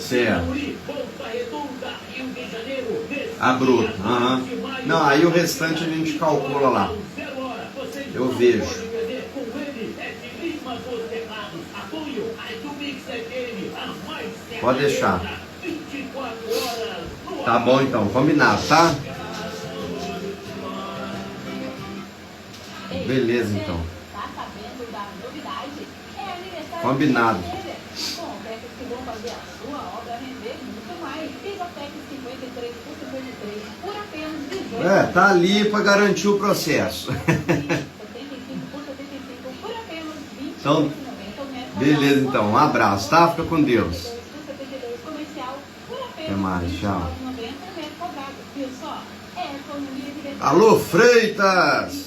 Certo. A bruto. Não, aí o restante a gente calcula lá. Eu vejo. Pode deixar. Tá bom então, combinado, tá? Beleza então. Combinado. Tá ali para garantir o processo. Então, beleza então, um abraço, tá? Fica com Deus. Até mais, tchau. Alô, Freitas!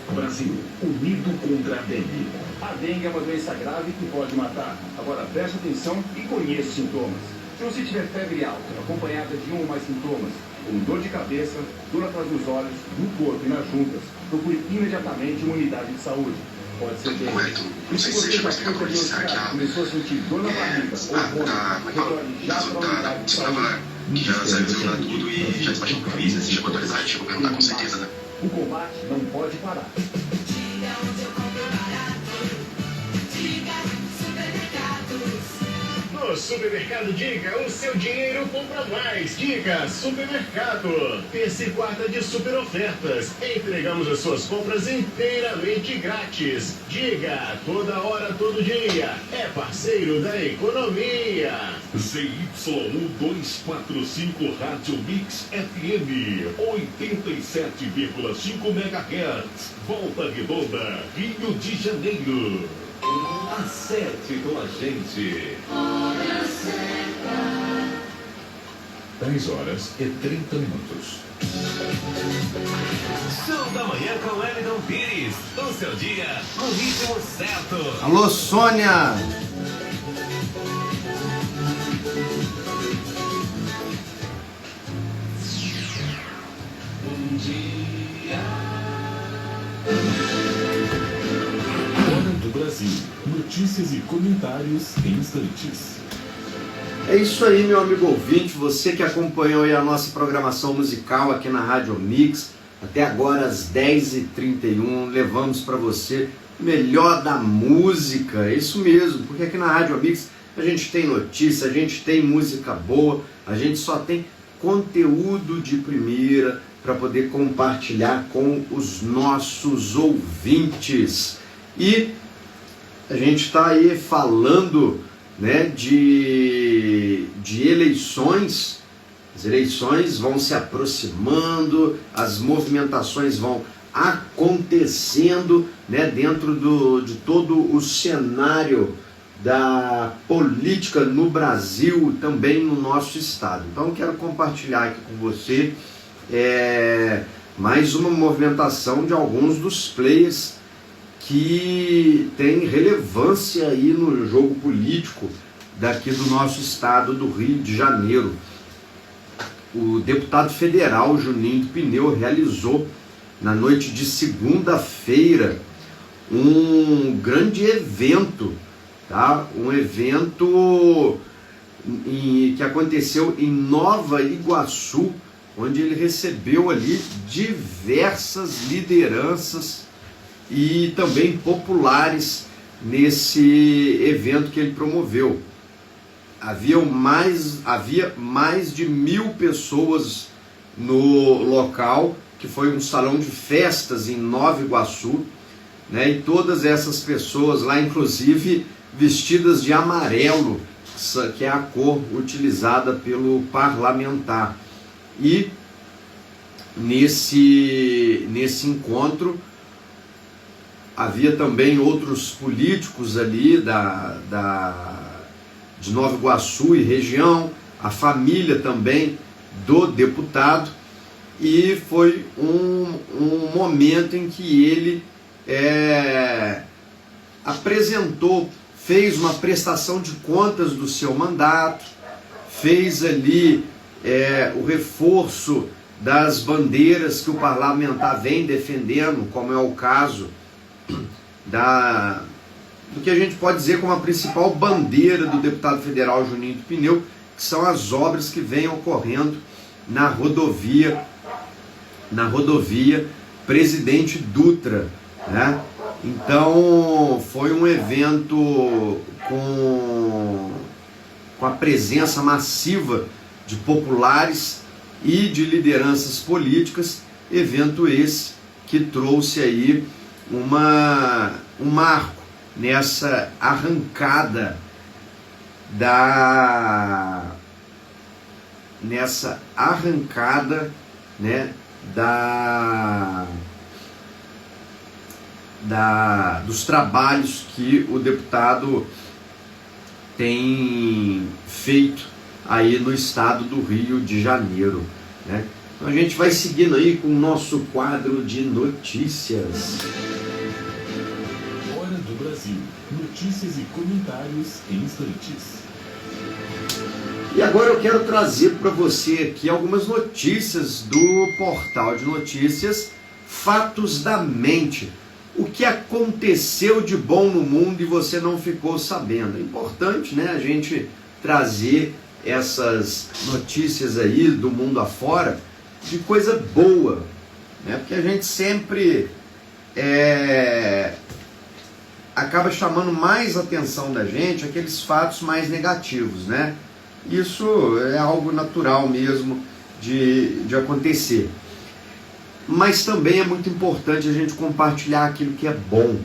Brasil, unido contra a dengue. A dengue é uma doença grave que pode matar. Agora preste atenção e conheça os sintomas. Se você tiver febre alta, acompanhada de um ou mais sintomas, como dor de cabeça, dor atrás dos olhos, no corpo e nas juntas, procure imediatamente uma unidade de saúde. Pode ser dengue. E se você já foi diagnosticado, começou a sentir dor na barriga ou vômito, retorne já para a unidade de saúde. Que já saiu de lá tudo e já despachou com a polícia, se chegou atualizado, chegou a perguntar com certeza, né? O combate não pode parar. Diga onde eu compro barato. Diga Supermercados. No Supermercado Diga, o seu dinheiro compra mais. Diga Supermercado. Terça e quarta de super ofertas. Entregamos as suas compras inteiramente grátis. Diga, toda hora, todo dia. É parceiro da economia. ZY1245 Rádio Mix FM 87,5 MHz. Volta Redonda, Rio de Janeiro. Acerte com a gente. 10h30. Show da manhã com Wellington Pires. O seu dia no ritmo certo. Alô, Sônia! Bom dia. Hora do Brasil. Notícias e comentários em instantes. É isso aí, meu amigo ouvinte, você que acompanhou aí a nossa programação musical aqui na Rádio Mix, até agora às 10h31, levamos para você o melhor da música, é isso mesmo, porque aqui na Rádio Mix a gente tem notícia, a gente tem música boa, a gente só tem conteúdo de primeira para poder compartilhar com os nossos ouvintes. E a gente está aí falando, né, de eleições. As eleições vão se aproximando, as movimentações vão acontecendo, né, dentro de todo o cenário da política no Brasil, também no nosso estado. Então eu quero compartilhar aqui com você mais uma movimentação de alguns dos players que tem relevância aí no jogo político daqui do nosso estado do Rio de Janeiro. O deputado federal Juninho do Pneu realizou na noite de segunda-feira um grande evento, tá? Um evento que aconteceu em Nova Iguaçu, onde ele recebeu ali diversas lideranças e também populares nesse evento que ele promoveu. Havia mais de 1.000 pessoas no local, que foi um salão de festas em Nova Iguaçu, né? E todas essas pessoas lá, inclusive vestidas de amarelo, que é a cor utilizada pelo parlamentar. E nesse encontro havia também outros políticos ali de Nova Iguaçu e região, a família também do deputado, e foi um momento em que ele apresentou, fez uma prestação de contas do seu mandato, fez ali o reforço das bandeiras que o parlamentar vem defendendo, como é o caso do que a gente pode dizer como a principal bandeira do deputado federal Juninho do Pneu, que são as obras que vêm ocorrendo na rodovia Presidente Dutra, né? Então foi um evento com a presença massiva de populares e de lideranças políticas, evento esse que trouxe aí um marco nessa arrancada né, dos trabalhos que o deputado tem feito aí no estado do Rio de Janeiro, né? Então a gente vai seguindo aí com o nosso quadro de notícias. Hora do Brasil. Notícias e comentários em instantes. E agora eu quero trazer para você aqui algumas notícias do portal de notícias Fatos da Mente. O que aconteceu de bom no mundo e você não ficou sabendo. É importante, né, a gente trazer essas notícias aí do mundo afora de coisa boa, né? Porque a gente sempre acaba chamando mais atenção da gente aqueles fatos mais negativos, né? Isso é algo natural mesmo de acontecer. Mas também é muito importante a gente compartilhar aquilo que é bom,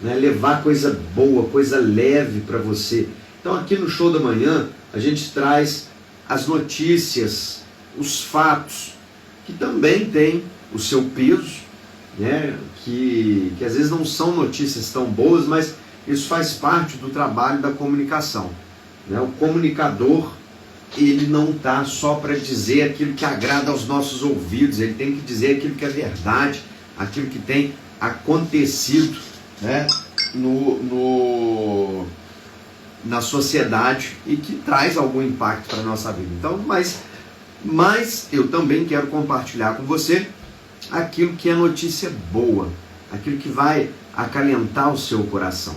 né? Levar coisa boa, coisa leve para você. Então aqui no Show da Manhã a gente traz as notícias, os fatos, que também tem o seu peso, né? Que às vezes não são notícias tão boas, mas isso faz parte do trabalho da comunicação, né? O comunicador, ele não está só para dizer aquilo que agrada aos nossos ouvidos, ele tem que dizer aquilo que é verdade, aquilo que tem acontecido, né, na sociedade e que traz algum impacto para a nossa vida. Então, mas eu também quero compartilhar com você aquilo que é notícia boa, aquilo que vai acalentar o seu coração.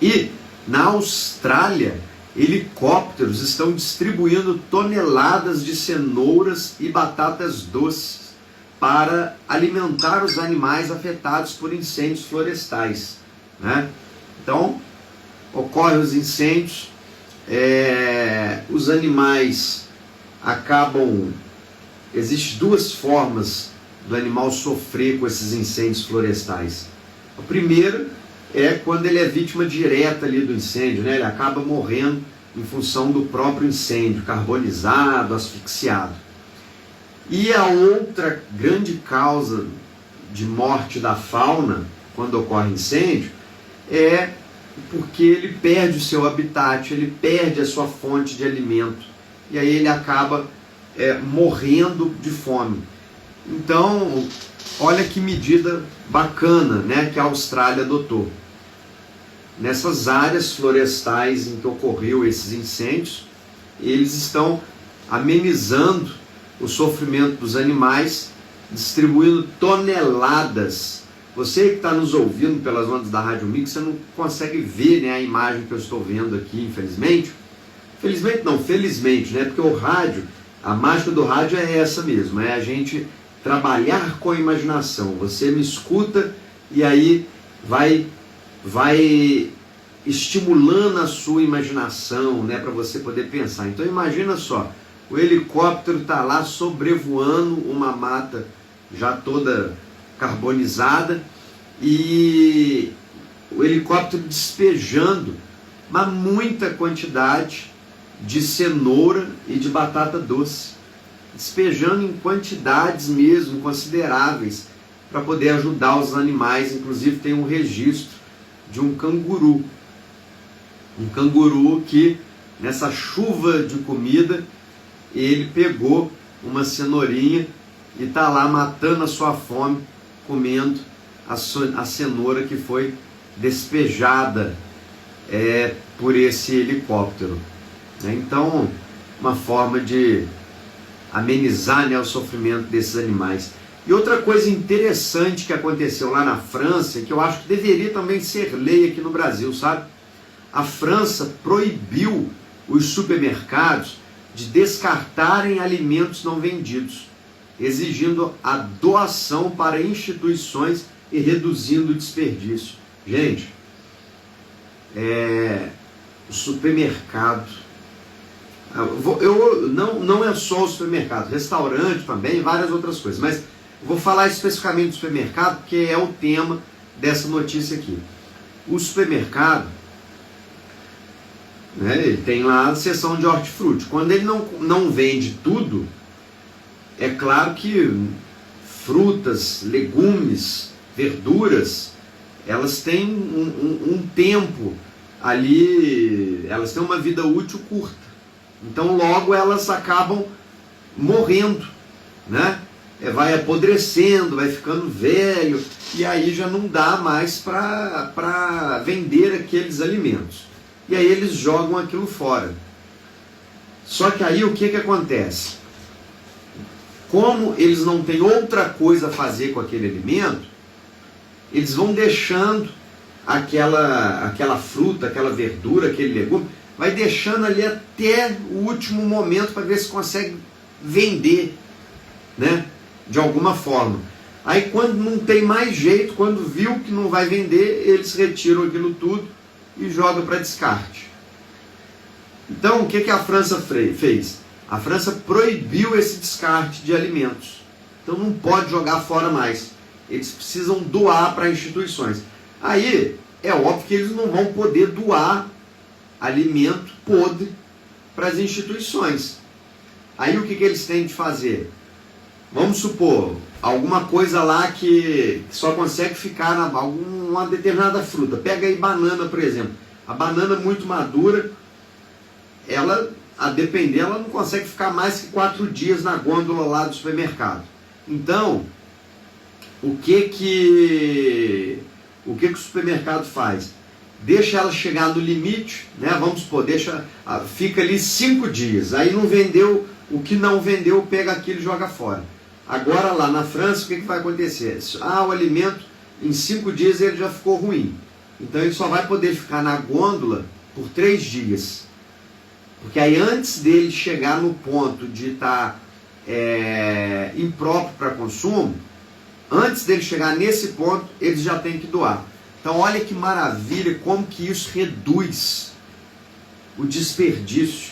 E na Austrália, helicópteros estão distribuindo toneladas de cenouras e batatas doces para alimentar os animais afetados por incêndios florestais, né? Então, ocorrem os incêndios, os animais acabam... Existem duas formas do animal sofrer com esses incêndios florestais. A primeira é quando ele é vítima direta ali do incêndio, né? Ele acaba morrendo em função do próprio incêndio, carbonizado, asfixiado. E a outra grande causa de morte da fauna, quando ocorre incêndio, é porque ele perde o seu habitat, ele perde a sua fonte de alimento, e aí ele acaba morrendo de fome. Então, olha que medida bacana, né, que a Austrália adotou. Nessas áreas florestais em que ocorreu esses incêndios, eles estão amenizando o sofrimento dos animais, distribuindo toneladas. Você que está nos ouvindo pelas ondas da Rádio Mix, você não consegue ver, né, a imagem que eu estou vendo aqui, infelizmente. Felizmente, né, porque o rádio, a mágica do rádio é essa mesmo, é a gente trabalhar com a imaginação. Você me escuta e aí vai estimulando a sua imaginação, né, para você poder pensar. Então imagina só, o helicóptero está lá sobrevoando uma mata já toda carbonizada e o helicóptero despejando uma muita quantidade de cenoura e de batata doce, despejando em quantidades mesmo consideráveis para poder ajudar os animais. Inclusive tem um registro de um canguru que nessa chuva de comida ele pegou uma cenourinha e está lá matando a sua fome, comendo a cenoura que foi despejada por esse helicóptero. Então, uma forma de amenizar, né, o sofrimento desses animais. E outra coisa interessante que aconteceu lá na França, que eu acho que deveria também ser lei aqui no Brasil, sabe? A França proibiu os supermercados de descartarem alimentos não vendidos, exigindo a doação para instituições e reduzindo o desperdício. Gente, o supermercado, não é só o supermercado, restaurante também, várias outras coisas, mas eu vou falar especificamente do supermercado, porque é o tema dessa notícia aqui. O supermercado, né, ele tem lá a seção de hortifruti. Quando ele não vende tudo, é claro que frutas, legumes, verduras, elas têm um tempo ali, elas têm uma vida útil curta. Então logo elas acabam morrendo, né? Vai apodrecendo, vai ficando velho, e aí já não dá mais para vender aqueles alimentos. E aí eles jogam aquilo fora. Só que aí o que acontece? Como eles não têm outra coisa a fazer com aquele alimento, eles vão deixando aquela fruta, aquela verdura, aquele legume, vai deixando ali até o último momento para ver se consegue vender, né? De alguma forma. Aí quando não tem mais jeito, quando viu que não vai vender, eles retiram aquilo tudo e jogam para descarte. Então o que a França fez? A França proibiu esse descarte de alimentos. Então não pode jogar fora mais. Eles precisam doar para instituições. Aí é óbvio que eles não vão poder doar alimento podre para as instituições. Aí o que eles têm de fazer? Vamos supor, alguma coisa lá que só consegue ficar uma determinada fruta. Pega aí banana, por exemplo. A banana muito madura, ela, a depender, ela não consegue ficar mais que 4 dias na gôndola lá do supermercado. Então, o que o supermercado faz? Deixa ela chegar no limite, né? Vamos supor, fica ali 5 dias. Aí não vendeu, o que não vendeu, pega aquilo e joga fora. Agora lá na França, o que vai acontecer? O alimento, em 5 dias ele já ficou ruim. Então ele só vai poder ficar na gôndola por 3 dias. Porque aí antes dele chegar no ponto de estar impróprio para consumo, antes dele chegar nesse ponto, eles já têm que doar. Então olha que maravilha, como que isso reduz o desperdício,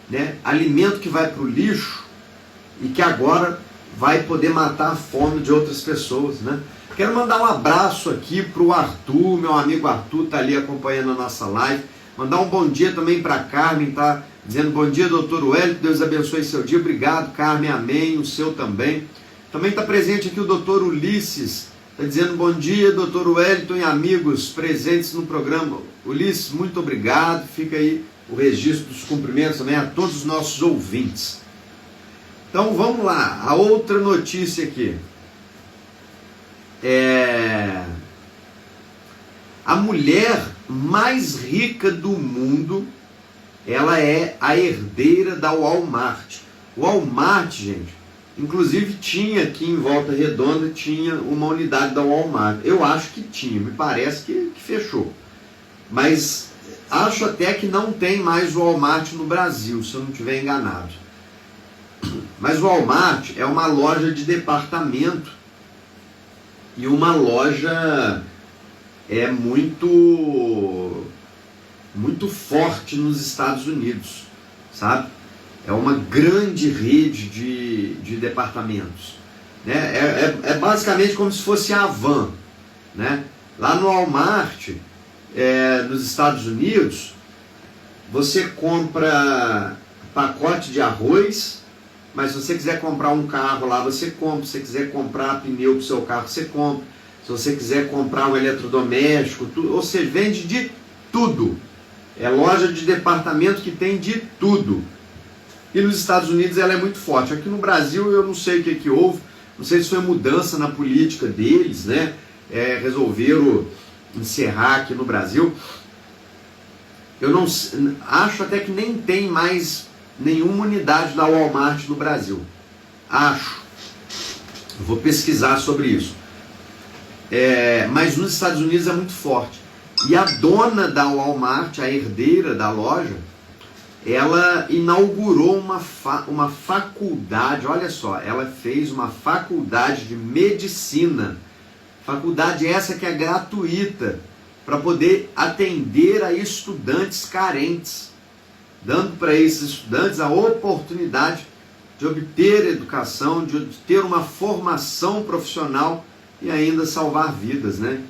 né? Alimento que vai para o lixo e que agora vai poder matar a fome de outras pessoas, né? Quero mandar um abraço aqui para o Arthur, meu amigo Arthur, está ali acompanhando a nossa live. Mandar um bom dia também para a Carmen, tá dizendo bom dia, doutor Wellington, Deus abençoe seu dia. Obrigado, Carmen, amém, o seu também. Também está presente aqui o doutor Ulisses, está dizendo bom dia, doutor Wellington e amigos presentes no programa. Ulisses, muito obrigado, fica aí o registro dos cumprimentos também a todos os nossos ouvintes. Então vamos lá, a outra notícia aqui. A mulher mais rica do mundo, ela é a herdeira da Walmart. O Walmart, gente, inclusive tinha aqui em Volta Redonda, tinha uma unidade da Walmart. Eu acho que tinha, me parece que fechou. Mas acho até que não tem mais o Walmart no Brasil, se eu não estiver enganado. Mas o Walmart é uma loja de departamento e uma loja muito forte nos Estados Unidos, sabe? É uma grande rede de departamentos, né? É basicamente como se fosse a Havan, né? Lá no Walmart, nos Estados Unidos, você compra pacote de arroz, mas se você quiser comprar um carro lá, você compra. Se você quiser comprar pneu para o seu carro, você compra. Se você quiser comprar um eletrodoméstico, tudo, ou seja, vende de tudo. É loja de departamento que tem de tudo. E nos Estados Unidos ela é muito forte. Aqui no Brasil eu não sei o que houve, não sei se foi mudança na política deles, né? Resolveram encerrar aqui no Brasil. Eu não acho até que nem tem mais nenhuma unidade da Walmart no Brasil. Acho. vou pesquisar sobre isso. Mas nos Estados Unidos é muito forte. E a dona da Walmart, a herdeira da loja, ela inaugurou uma faculdade, olha só, ela fez uma faculdade de medicina. Faculdade essa que é gratuita, para poder atender a estudantes carentes, dando para esses estudantes a oportunidade de obter educação, de ter uma formação profissional e ainda salvar vidas, né?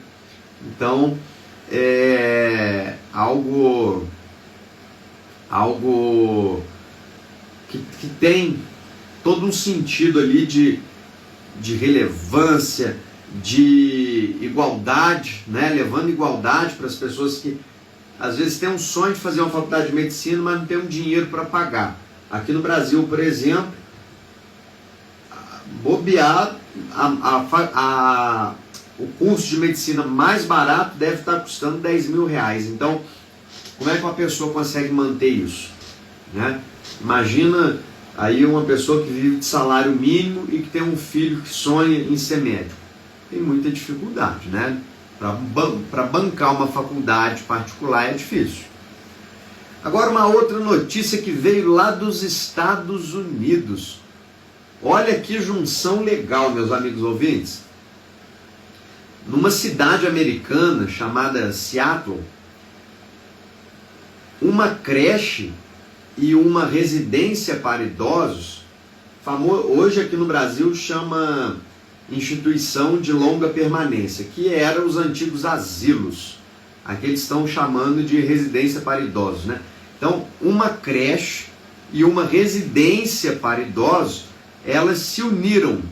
Então, é algo que tem todo um sentido ali de relevância, de igualdade, né? Levando igualdade para as pessoas que às vezes têm um sonho de fazer uma faculdade de medicina, mas não tem um dinheiro para pagar. Aqui no Brasil, por exemplo, bobear, o curso de medicina mais barato deve estar custando 10 mil reais. Então, como é que uma pessoa consegue manter isso, né? Imagina aí uma pessoa que vive de salário mínimo e que tem um filho que sonha em ser médico. Tem muita dificuldade, né? Para bancar uma faculdade particular é difícil. Agora, uma outra notícia que veio lá dos Estados Unidos. Olha que junção legal, meus amigos ouvintes. Numa cidade americana chamada Seattle, uma creche e uma residência para idosos, hoje aqui no Brasil chama instituição de longa permanência, que eram os antigos asilos. Aqui eles estão chamando de residência para idosos, né? Então, uma creche e uma residência para idosos, elas se uniram.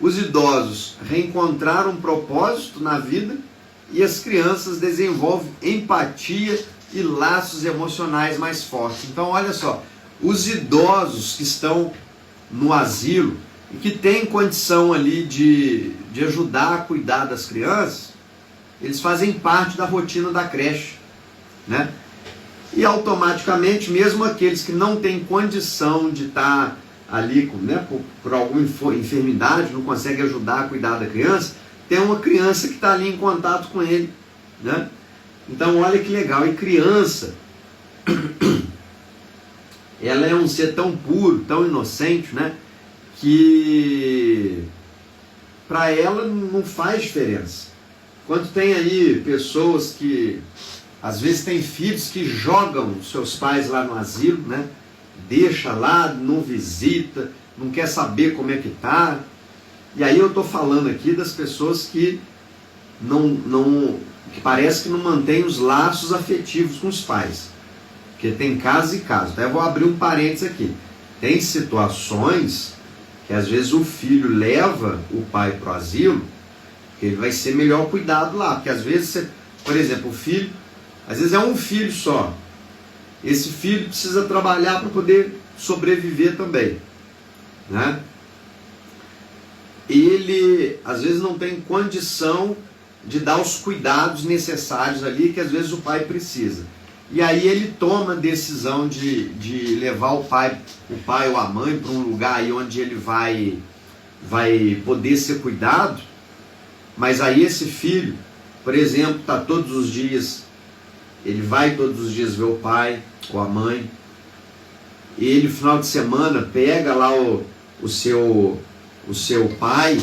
Os idosos reencontraram um propósito na vida e as crianças desenvolvem empatia e laços emocionais mais fortes. Então, olha só, os idosos que estão no asilo e que têm condição ali de ajudar a cuidar das crianças, eles fazem parte da rotina da creche, né? E automaticamente, mesmo aqueles que não têm condição de estar ali, né, por alguma enfermidade, não conseguem ajudar a cuidar da criança, tem uma criança que está ali em contato com ele, né? Então, olha que legal. E criança, ela é um ser tão puro, tão inocente, né, que para ela não faz diferença. Quando tem aí pessoas que às vezes têm filhos que jogam seus pais lá no asilo, né, deixa lá, não visita, não quer saber como é que tá. E aí eu estou falando aqui das pessoas que que parece que não mantém os laços afetivos com os pais, porque tem casos e casos. Até vou abrir um parênteses aqui. Tem situações que às vezes o filho leva o pai para o asilo, que ele vai ser melhor cuidado lá, porque às vezes, por exemplo, o filho, às vezes é um filho só. Esse filho precisa trabalhar para poder sobreviver também, né? Ele às vezes não tem condição de dar os cuidados necessários ali que às vezes o pai precisa. E aí ele toma a decisão de levar o pai ou a mãe para um lugar aí onde ele vai poder ser cuidado. Mas aí esse filho, por exemplo, está todos os dias, ele vai todos os dias ver o pai ou a mãe. Ele, no final de semana, pega lá o seu pai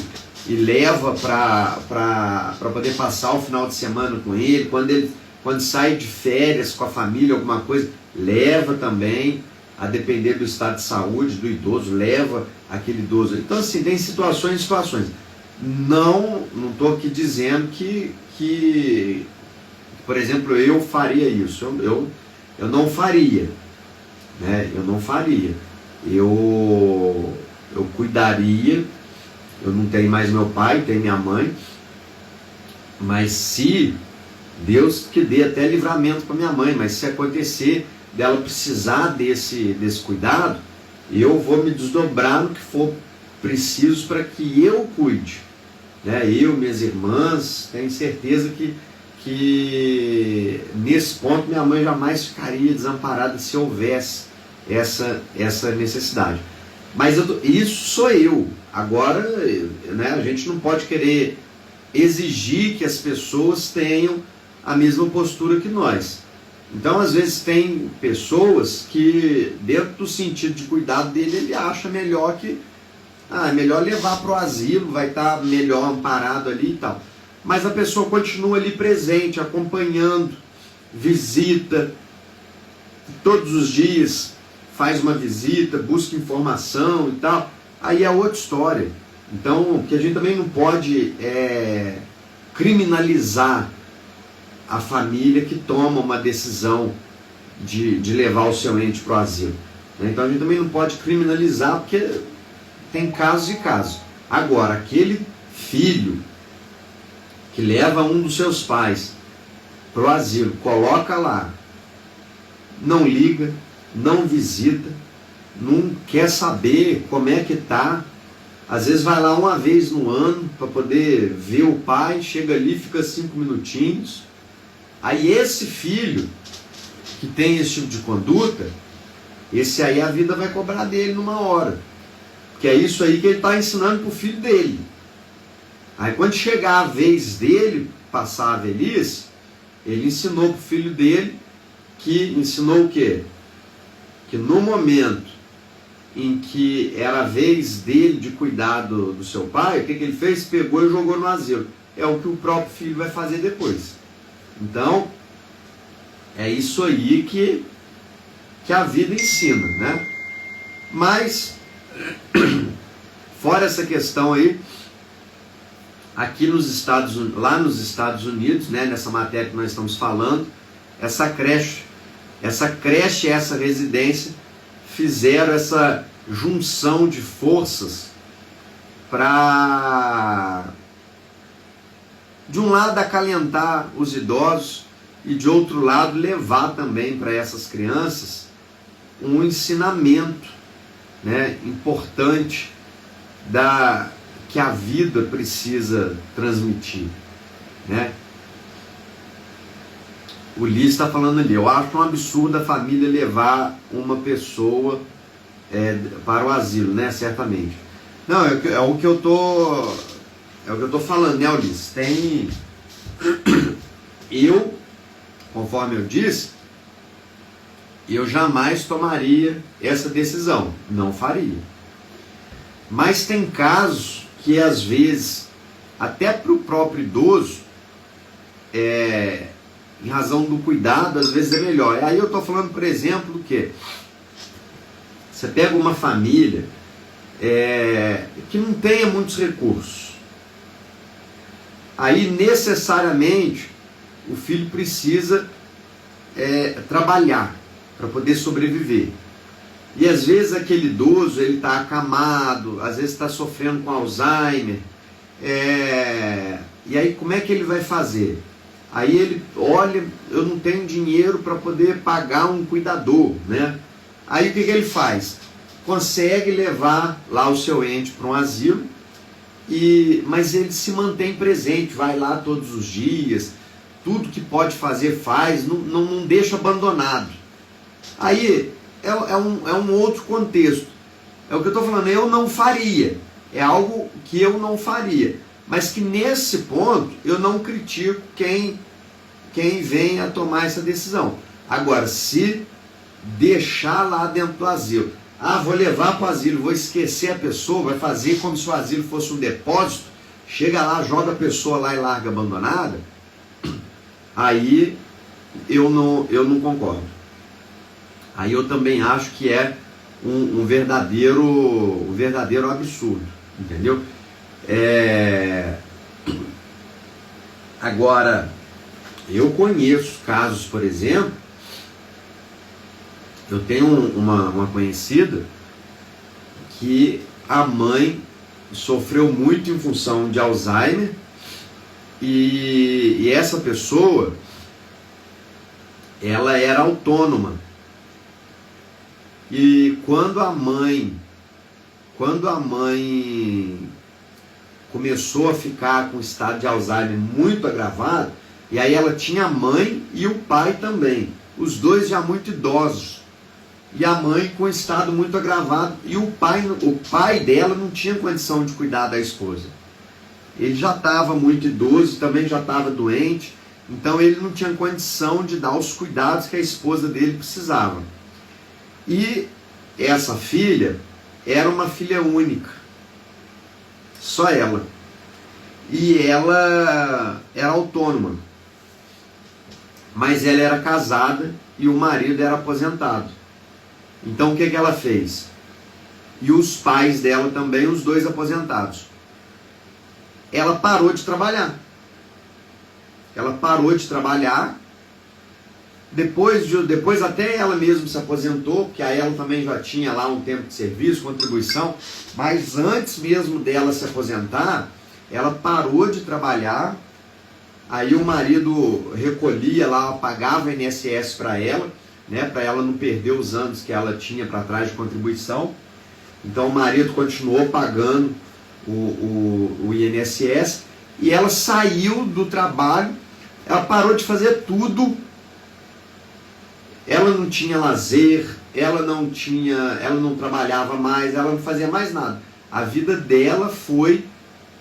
e leva para poder passar o final de semana com ele. Quando sai de férias com a família, alguma coisa, leva também, a depender do estado de saúde do idoso, leva aquele idoso. Então, assim, tem situações e situações. Não estou aqui dizendo que, por exemplo, eu faria isso. Eu não faria, né? Eu não faria. Eu cuidaria. Eu não tenho mais meu pai, tenho minha mãe. Mas se Deus que dê até livramento para minha mãe, mas se acontecer dela precisar desse cuidado, eu vou me desdobrar no que for preciso para que eu cuide, né? Eu, minhas irmãs, tenho certeza que nesse ponto minha mãe jamais ficaria desamparada se houvesse essa necessidade. Mas isso sou eu. Agora, né, a gente não pode querer exigir que as pessoas tenham a mesma postura que nós. Então, às vezes, tem pessoas que, dentro do sentido de cuidado dele, ele acha melhor que é melhor levar para o asilo, vai estar melhor amparado ali e tal. Mas a pessoa continua ali presente, acompanhando, visita, todos os dias faz uma visita, busca informação e tal. Aí é outra história. Então, que a gente também não pode criminalizar a família que toma uma decisão de levar o seu ente para o asilo. Então a gente também não pode criminalizar, porque tem casos e casos. Agora, aquele filho que leva um dos seus pais para o asilo, coloca lá, não liga, não visita, não quer saber como é que está, às vezes vai lá uma vez no ano para poder ver o pai, chega ali, fica 5 minutinhos. Aí esse filho que tem esse tipo de conduta, esse aí a vida vai cobrar dele numa hora. Que é isso aí que ele está ensinando para o filho dele. Aí quando chegar a vez dele passar a velhice, ele ensinou para o filho dele, que ensinou o quê? Que no momento em que era a vez dele de cuidar do seu pai, o que ele fez? Pegou e jogou no asilo. É o que o próprio filho vai fazer depois. Então, é isso aí que a vida ensina, né? Mas, fora essa questão aí, aqui lá nos Estados Unidos, né, nessa matéria que nós estamos falando, essa creche, essa residência, fizeram essa junção de forças para, de um lado, acalentar os idosos e, de outro lado, levar também para essas crianças um ensinamento, né, importante que a vida precisa transmitir, né? O Lee está falando ali, eu acho um absurdo a família levar uma pessoa para o asilo, né? Certamente. Não, é o que eu tô falando, né, Ulisses? Eu, conforme eu disse, eu jamais tomaria essa decisão, não faria. Mas tem casos que às vezes, até para o próprio idoso, em razão do cuidado, às vezes é melhor. Aí eu estou falando, por exemplo, do quê? Você pega uma família que não tenha muitos recursos. Aí necessariamente o filho precisa trabalhar para poder sobreviver. E às vezes aquele idoso, ele está acamado, às vezes está sofrendo com Alzheimer. E aí como é que ele vai fazer? Aí ele, olha, eu não tenho dinheiro para poder pagar um cuidador, né? Aí o que ele faz? Consegue levar lá o seu ente para um asilo, mas ele se mantém presente, vai lá todos os dias, tudo que pode fazer faz, não deixa abandonado. Aí é um outro contexto. É o que eu estou falando, eu não faria, é algo que eu não faria. Mas que nesse ponto eu não critico quem vem a tomar essa decisão. Agora, se deixar lá dentro do asilo, vou levar para o asilo, vou esquecer a pessoa, vai fazer como se o asilo fosse um depósito, chega lá, joga a pessoa lá e larga abandonada, aí eu não concordo. Aí eu também acho que é um verdadeiro absurdo, entendeu? Agora, eu conheço casos, por exemplo, eu tenho uma conhecida que a mãe sofreu muito em função de Alzheimer e essa pessoa, ela era autônoma. E quando a mãe começou a ficar com o estado de Alzheimer muito agravado, e aí ela tinha a mãe e o pai também, os dois já muito idosos. e a mãe com um estado muito agravado, e o pai dela não tinha condição de cuidar da esposa. Ele já estava muito idoso, também já estava doente, então ele não tinha condição de dar os cuidados que a esposa dele precisava. E essa filha era uma filha única, só ela. E ela era autônoma, mas ela era casada e o marido era aposentado. Então o que ela fez? E os pais dela também, os dois aposentados. Ela parou de trabalhar. Ela parou de trabalhar. Depois até ela mesma se aposentou, porque aí ela também já tinha lá um tempo de serviço, contribuição. Mas antes mesmo dela se aposentar, ela parou de trabalhar. Aí o marido recolhia lá, pagava o INSS para ela, né, para ela não perder os anos que ela tinha para trás de contribuição. Então o marido continuou pagando o INSS, e ela saiu do trabalho, ela parou de fazer tudo, ela não tinha lazer, ela não trabalhava mais, ela não fazia mais nada. A vida dela foi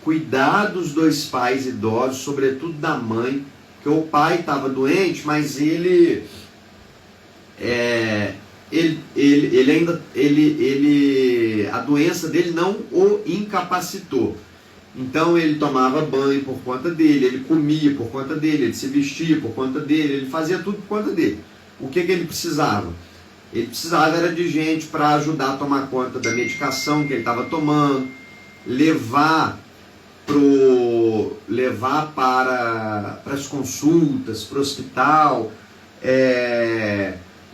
cuidar dos dois pais idosos, sobretudo da mãe, porque o pai estava doente, mas a doença dele não o incapacitou. Então ele tomava banho por conta dele, ele comia por conta dele, ele se vestia por conta dele, ele fazia tudo por conta dele. O que ele precisava? Ele precisava era de gente para ajudar a tomar conta da medicação que ele estava tomando, levar para as consultas, para o hospital,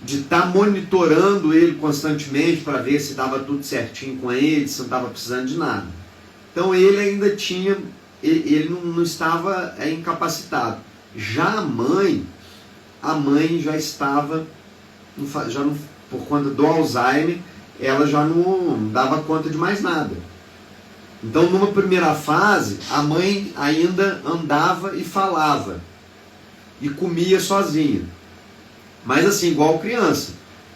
de estar monitorando ele constantemente para ver se estava tudo certinho com ele, se não estava precisando de nada. Então ele ainda tinha, ele não estava incapacitado. Já a mãe já estava, por conta do Alzheimer, ela já não dava conta de mais nada. Então numa primeira fase, a mãe ainda andava e falava, e comia sozinha. Mas assim, igual criança,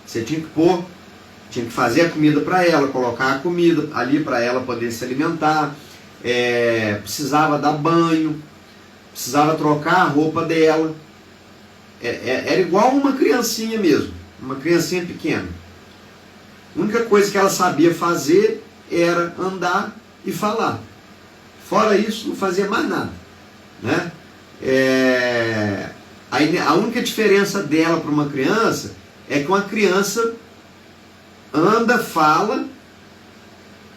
você tinha que fazer a comida para ela, colocar a comida ali para ela poder se alimentar, precisava dar banho, precisava trocar a roupa dela, era igual uma criancinha mesmo, uma criancinha pequena. A única coisa que ela sabia fazer era andar e falar. Fora isso, não fazia mais nada, né? A única diferença dela para uma criança é que uma criança anda, fala,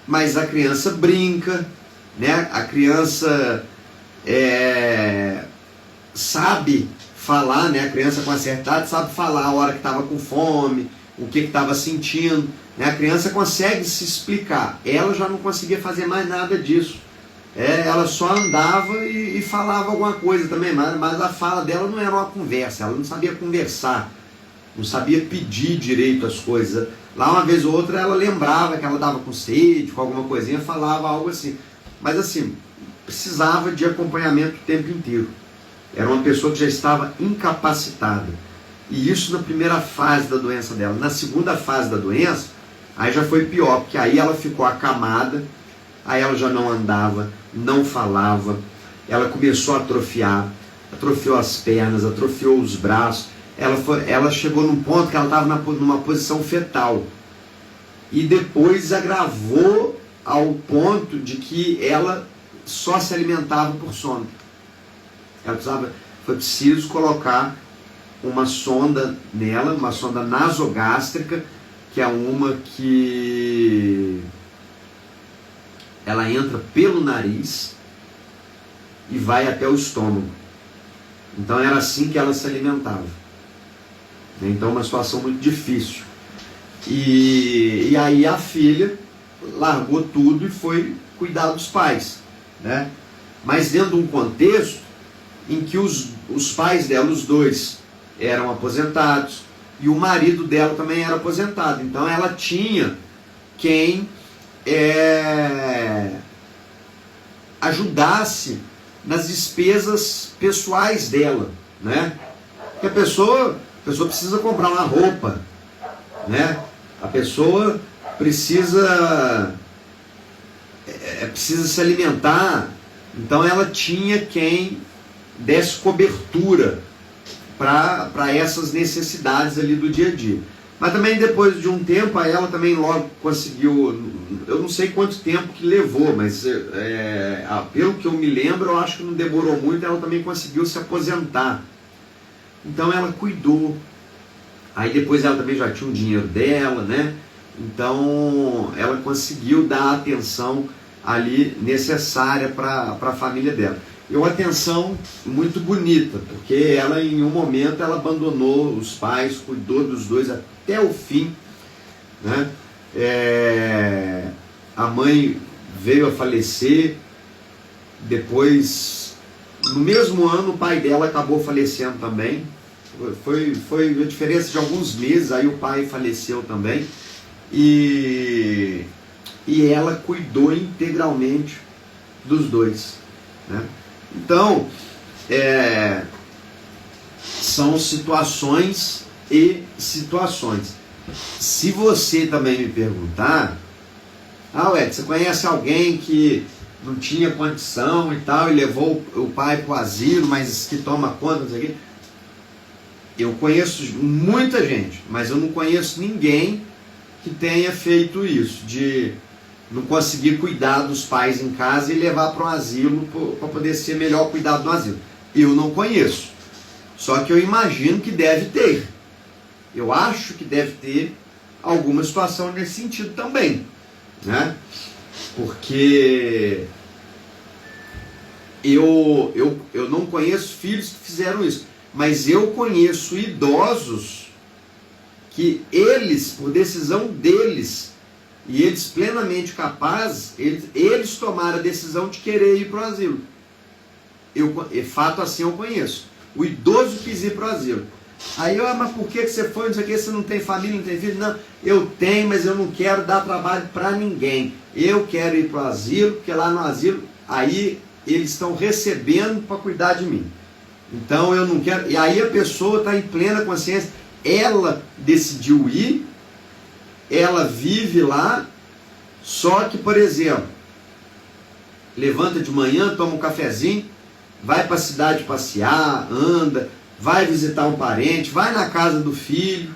mas a criança brinca, né? A criança sabe falar, né? A criança com uma certa idade sabe falar a hora que estava com fome, o que estava sentindo, né? A criança consegue se explicar. Ela já não conseguia fazer mais nada disso. Ela só andava e falava alguma coisa também, mas a fala dela não era uma conversa, ela não sabia conversar, não sabia pedir direito as coisas. Lá uma vez ou outra ela lembrava que ela estava com sede, com alguma coisinha, falava algo assim. Mas assim, precisava de acompanhamento o tempo inteiro. Era uma pessoa que já estava incapacitada. E isso na primeira fase da doença dela. Na segunda fase da doença, aí já foi pior, porque aí ela ficou acamada, aí ela já não andava, não falava, ela começou a atrofiar, atrofiou as pernas, atrofiou os braços, ela chegou num ponto que ela estava numa posição fetal, e depois agravou ao ponto de que ela só se alimentava por sono. Foi preciso colocar uma sonda nela, uma sonda nasogástrica, que é uma que ela entra pelo nariz e vai até o estômago. Então era assim que ela se alimentava. Então uma situação muito difícil. E aí a filha largou tudo e foi cuidar dos pais, né? Mas dentro de um contexto em que os pais dela, os dois, eram aposentados, e o marido dela também era aposentado. Então ela tinha quem ajudasse nas despesas pessoais dela, né? Porque a pessoa precisa comprar uma roupa, né? A pessoa precisa se alimentar, então ela tinha quem desse cobertura para essas necessidades ali do dia a dia. Mas também depois de um tempo, ela também logo conseguiu, eu não sei quanto tempo que levou, mas pelo que eu me lembro, eu acho que não demorou muito, ela também conseguiu se aposentar. Então ela cuidou. Aí depois ela também já tinha o dinheiro dela, né? Então ela conseguiu dar a atenção ali necessária para a família dela. E uma atenção muito bonita, porque ela em um momento ela abandonou os pais, cuidou dos dois até o fim, né? A mãe veio a falecer, depois no mesmo ano o pai dela acabou falecendo também. Foi a diferença de alguns meses, aí o pai faleceu também, e ela cuidou integralmente dos dois, né? Então, são situações e situações. Se você também me perguntar, Ed, você conhece alguém que não tinha condição e tal, e levou o pai para o asilo, mas que toma conta, não sei o quê? Eu conheço muita gente, mas eu não conheço ninguém que tenha feito isso, de não conseguir cuidar dos pais em casa e levar para um asilo para poder ser melhor cuidado no asilo. Eu não conheço. Só que eu imagino que deve ter. Eu acho que deve ter alguma situação nesse sentido também, né? Porque eu não conheço filhos que fizeram isso. Mas eu conheço idosos que eles, por decisão deles, e eles plenamente capazes, eles tomaram a decisão de querer ir para o asilo. Fato assim eu conheço. O idoso quis ir para o asilo. Aí mas por que você foi? Não sei o que, você não tem família, não tem filho? Não, eu tenho, mas eu não quero dar trabalho para ninguém. Eu quero ir para o asilo, porque lá no asilo, aí eles estão recebendo para cuidar de mim. Então eu não quero. E aí a pessoa está em plena consciência. Ela decidiu ir, ela vive lá, só que, por exemplo, levanta de manhã, toma um cafezinho, vai para a cidade passear, anda, vai visitar um parente, vai na casa do filho,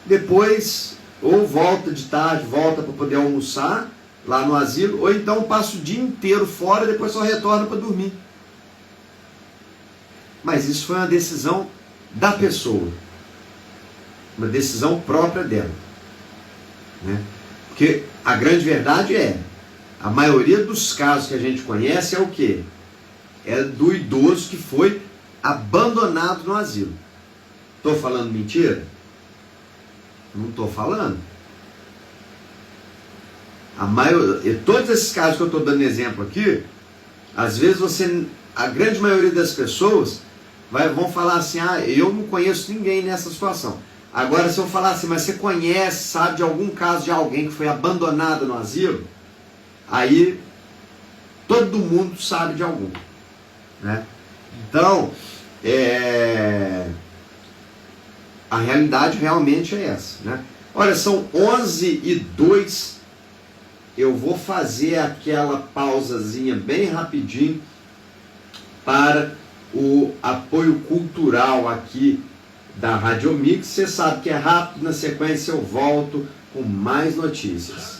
depois ou volta de tarde, volta para poder almoçar lá no asilo, ou então passa o dia inteiro fora e depois só retorna para dormir. Mas isso foi uma decisão da pessoa, uma decisão própria dela, né? Porque a grande verdade a maioria dos casos que a gente conhece é o quê? É do idoso que foi abandonado no asilo. Estou falando mentira? Não estou falando. Todos esses casos que eu estou dando exemplo aqui, às vezes a grande maioria das pessoas vão falar assim, eu não conheço ninguém nessa situação. Agora, se eu falar assim, mas você conhece, sabe de algum caso de alguém que foi abandonado no asilo? Aí, todo mundo sabe de algum, né? Então, a realidade realmente é essa, né? Olha, são 11h02, eu vou fazer aquela pausazinha bem rapidinho para o apoio cultural aqui da Rádio Mix. Você sabe que é rápido, na sequência eu volto com mais notícias.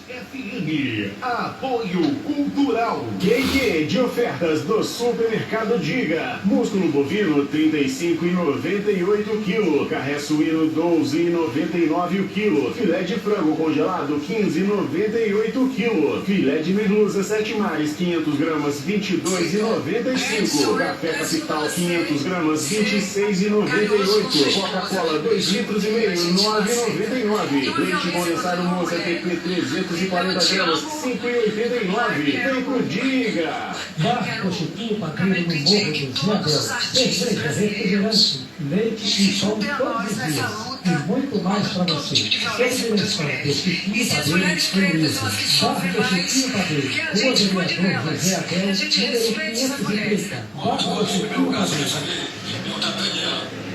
FM, apoio cultural. QQ de ofertas do Supermercado Diga. Músculo bovino 35,98 kg. Carré suíno 12,99 o quilo. Filé de frango congelado 15,98 kg. Filé de merluza 7 mais 500 gramas 22,95. Café Capital 500 gramas 26,98. Coca-Cola 2,5 litros 9,99. Leite condensado Moça TP 340 gramas, 5,89. Vem pro Diga. Bar Cochiquinho Padrinho no Morro do Zé Abel. Cerveja, refrigerante, leite e pão todos os dias. e muito mais para você. Sob direção do Chiquinho Padeiro, Bairro do Chiquinho Padeiro, Rua do Vereador José Abel, número 530, Bairro do Chiquinho Padeiro.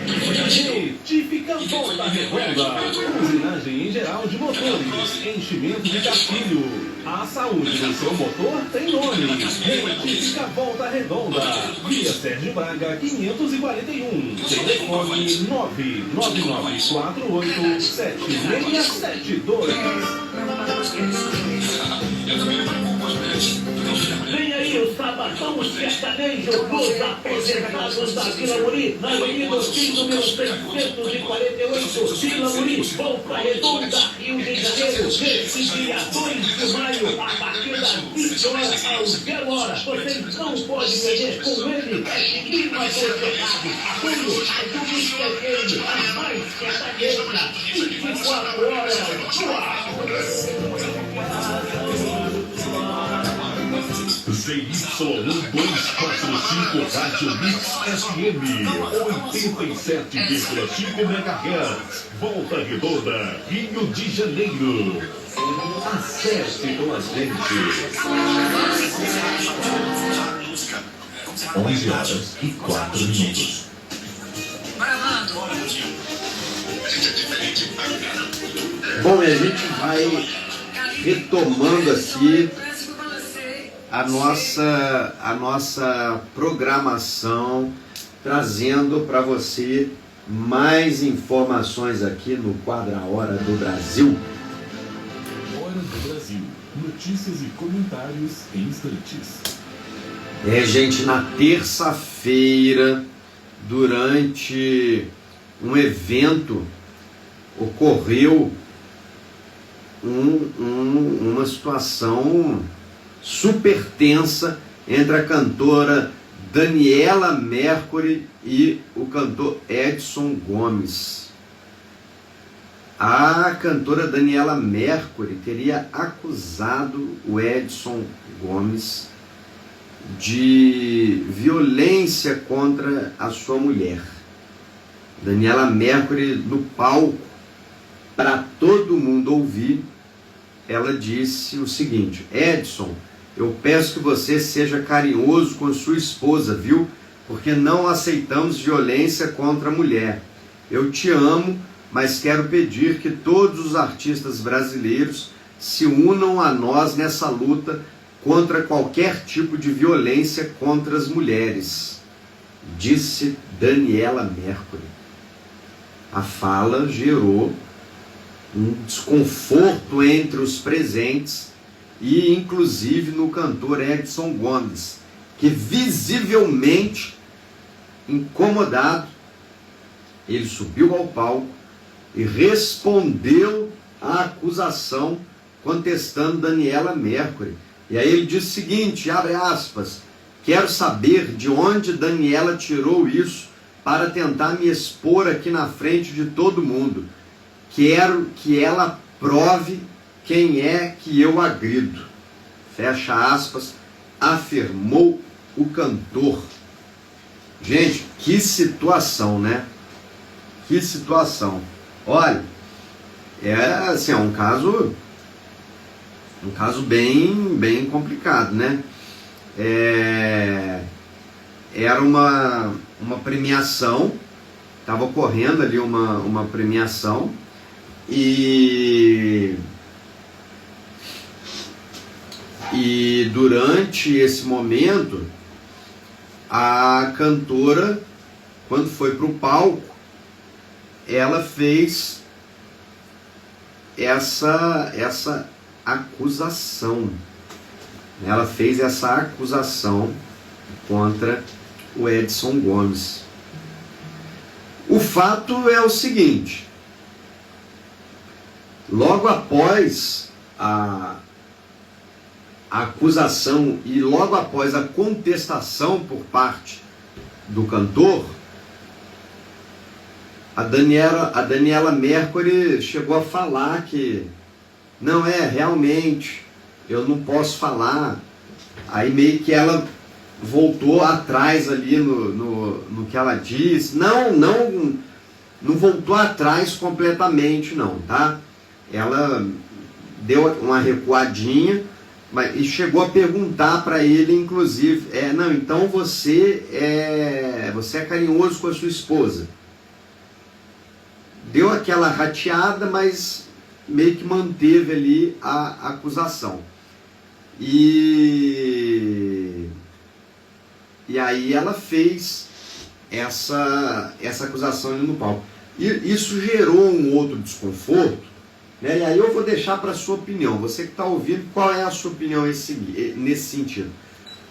Retífica Volta Redonda. Usinagem em geral de motores. Enchimento de gastilho. A saúde do seu motor tem nome. Retífica Volta Redonda. Via Sérgio Braga 541. Telefone 999487672. Vem aí o Sabadão Sertanejo dos Aposentados da Vila Muri, na Avenida Tim, número 648, Vila Muri, Volta Redonda, Rio de Janeiro, nesse dia 2 de maio, a partir das 20 horas ao 0 hora. Vocês não podem perder com ele, é Chiquinho Aposentado, apoio a Júlia FM, a mais sertaneja, 24 horas no ar. ZY1245 Rádio Mix FM 87,5 MHz. Volta Redonda, Rio de Janeiro. Acesse com a gente. 11h04. Bom, e a gente vai retomando aqui a nossa programação, trazendo para você mais informações aqui no Quadra Hora do Brasil. Hora do Brasil. Notícias e comentários em instantes. Gente, na terça-feira, durante um evento, ocorreu uma situação super tensa entre a cantora Daniela Mercury e o cantor Edson Gomes. A cantora Daniela Mercury teria acusado o Edson Gomes de violência contra a sua mulher. Daniela Mercury, no palco, para todo mundo ouvir, ela disse o seguinte: Edson, eu peço que você seja carinhoso com sua esposa, viu? Porque não aceitamos violência contra a mulher. Eu te amo, mas quero pedir que todos os artistas brasileiros se unam a nós nessa luta contra qualquer tipo de violência contra as mulheres, disse Daniela Mercury. A fala gerou um desconforto entre os presentes e inclusive no cantor Edson Gomes, que visivelmente incomodado, ele subiu ao palco e respondeu à acusação contestando Daniela Mercury. E aí ele disse o seguinte, abre aspas, quero saber de onde Daniela tirou isso para tentar me expor aqui na frente de todo mundo. Quero que ela prove quem é que eu agrido. Fecha aspas, afirmou o cantor. Gente, que situação, né? Que situação. Olha, assim, é um caso bem complicado, né? Era uma premiação, estava ocorrendo ali uma premiação, e durante esse momento, a cantora, quando foi para o palco, ela fez essa acusação. Ela fez essa acusação contra o Edson Gomes. O fato é o seguinte: logo após a acusação e logo após a contestação por parte do cantor, a Daniela Mercury chegou a falar que não realmente, eu não posso falar. Aí meio que ela voltou atrás ali no que ela disse. Não não voltou atrás completamente não, tá? Ela deu uma recuadinha, e chegou a perguntar para ele, inclusive, não, então você é carinhoso com a sua esposa. Deu aquela rateada, mas meio que manteve ali a acusação. E aí ela fez essa acusação ali no palco. E isso gerou um outro desconforto, né? E aí eu vou deixar para a sua opinião. Você que está ouvindo, qual é a sua opinião nesse sentido?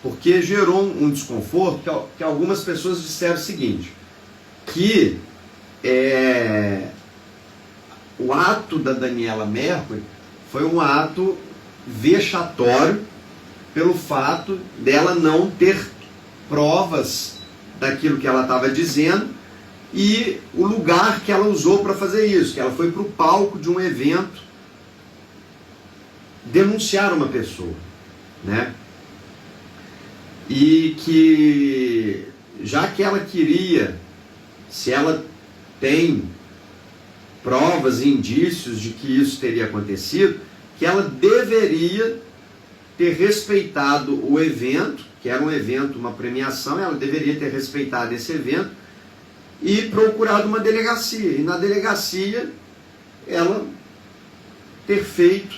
Porque gerou um desconforto que algumas pessoas disseram o seguinte, que o ato da Daniela Mercury foi um ato vexatório pelo fato dela não ter provas daquilo que ela estava dizendo e o lugar que ela usou para fazer isso, que ela foi para o palco de um evento denunciar uma pessoa, né? E que, já que ela queria, se ela tem provas e indícios de que isso teria acontecido, que ela deveria ter respeitado o evento, que era um evento, uma premiação, ela deveria ter respeitado esse evento e procurado uma delegacia. E na delegacia, ela ter feito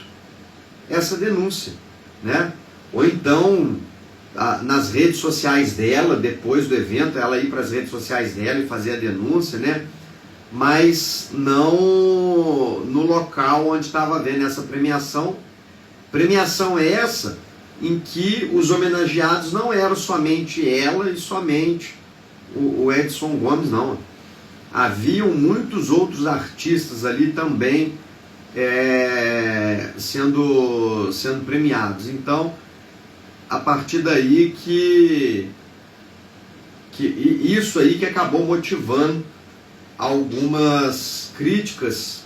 essa denúncia, né? Ou então, nas redes sociais dela, depois do evento, ela ir para as redes sociais dela e fazer a denúncia, né? Mas não no local onde estava havendo essa premiação. Premiação essa em que os homenageados não eram somente ela e somente o Edson Gomes, não. Haviam muitos outros artistas ali também sendo premiados. Então, a partir daí que isso aí que acabou motivando algumas críticas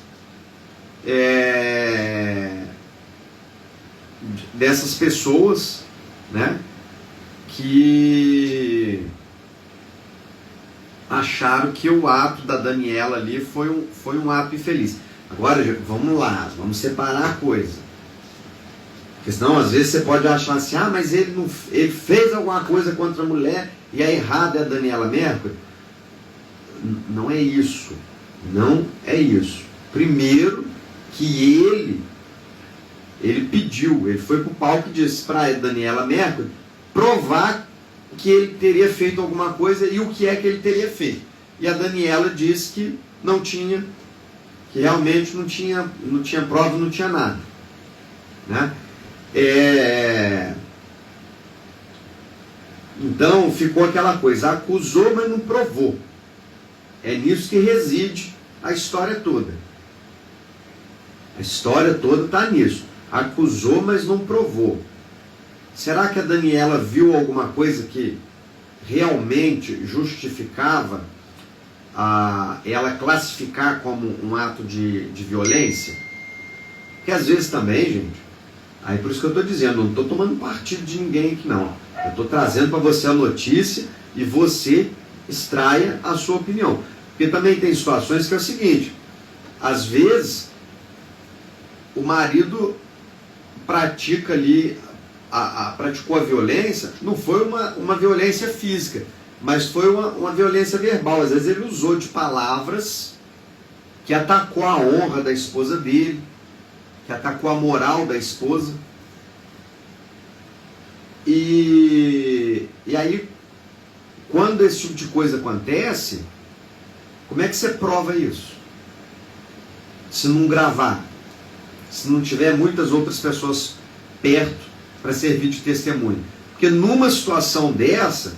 dessas pessoas, né, que acharam que o ato da Daniela ali foi um ato infeliz. Agora, vamos lá, vamos separar a coisa. Porque senão, às vezes, você pode achar assim, mas ele fez alguma coisa contra a mulher e a errada é a Daniela Mercury. Não é isso. Não é isso. Primeiro, que ele pediu, ele foi para o palco e disse para a Daniela Mercury provar que ele teria feito alguma coisa e o que é que ele teria feito. E a Daniela disse que não tinha, que realmente não tinha prova, não tinha nada, né? Então ficou aquela coisa, acusou, mas não provou. É nisso que reside a história toda. A história toda está nisso. Acusou, mas não provou. Será que a Daniela viu alguma coisa que realmente justificava ela classificar como um ato de violência? Porque às vezes também, gente, aí por isso que eu estou dizendo, não estou tomando partido de ninguém aqui não. Eu estou trazendo para você a notícia e você extraia a sua opinião. Porque também tem situações que é o seguinte, às vezes o marido pratica ali, praticou a violência, não foi uma violência física, mas foi uma violência verbal. Às vezes ele usou de palavras que atacou a honra da esposa dele, que atacou a moral da esposa. E aí, quando esse tipo de coisa acontece, como é que você prova isso? Se não gravar, se não tiver muitas outras pessoas perto para servir de testemunho. Porque numa situação dessa,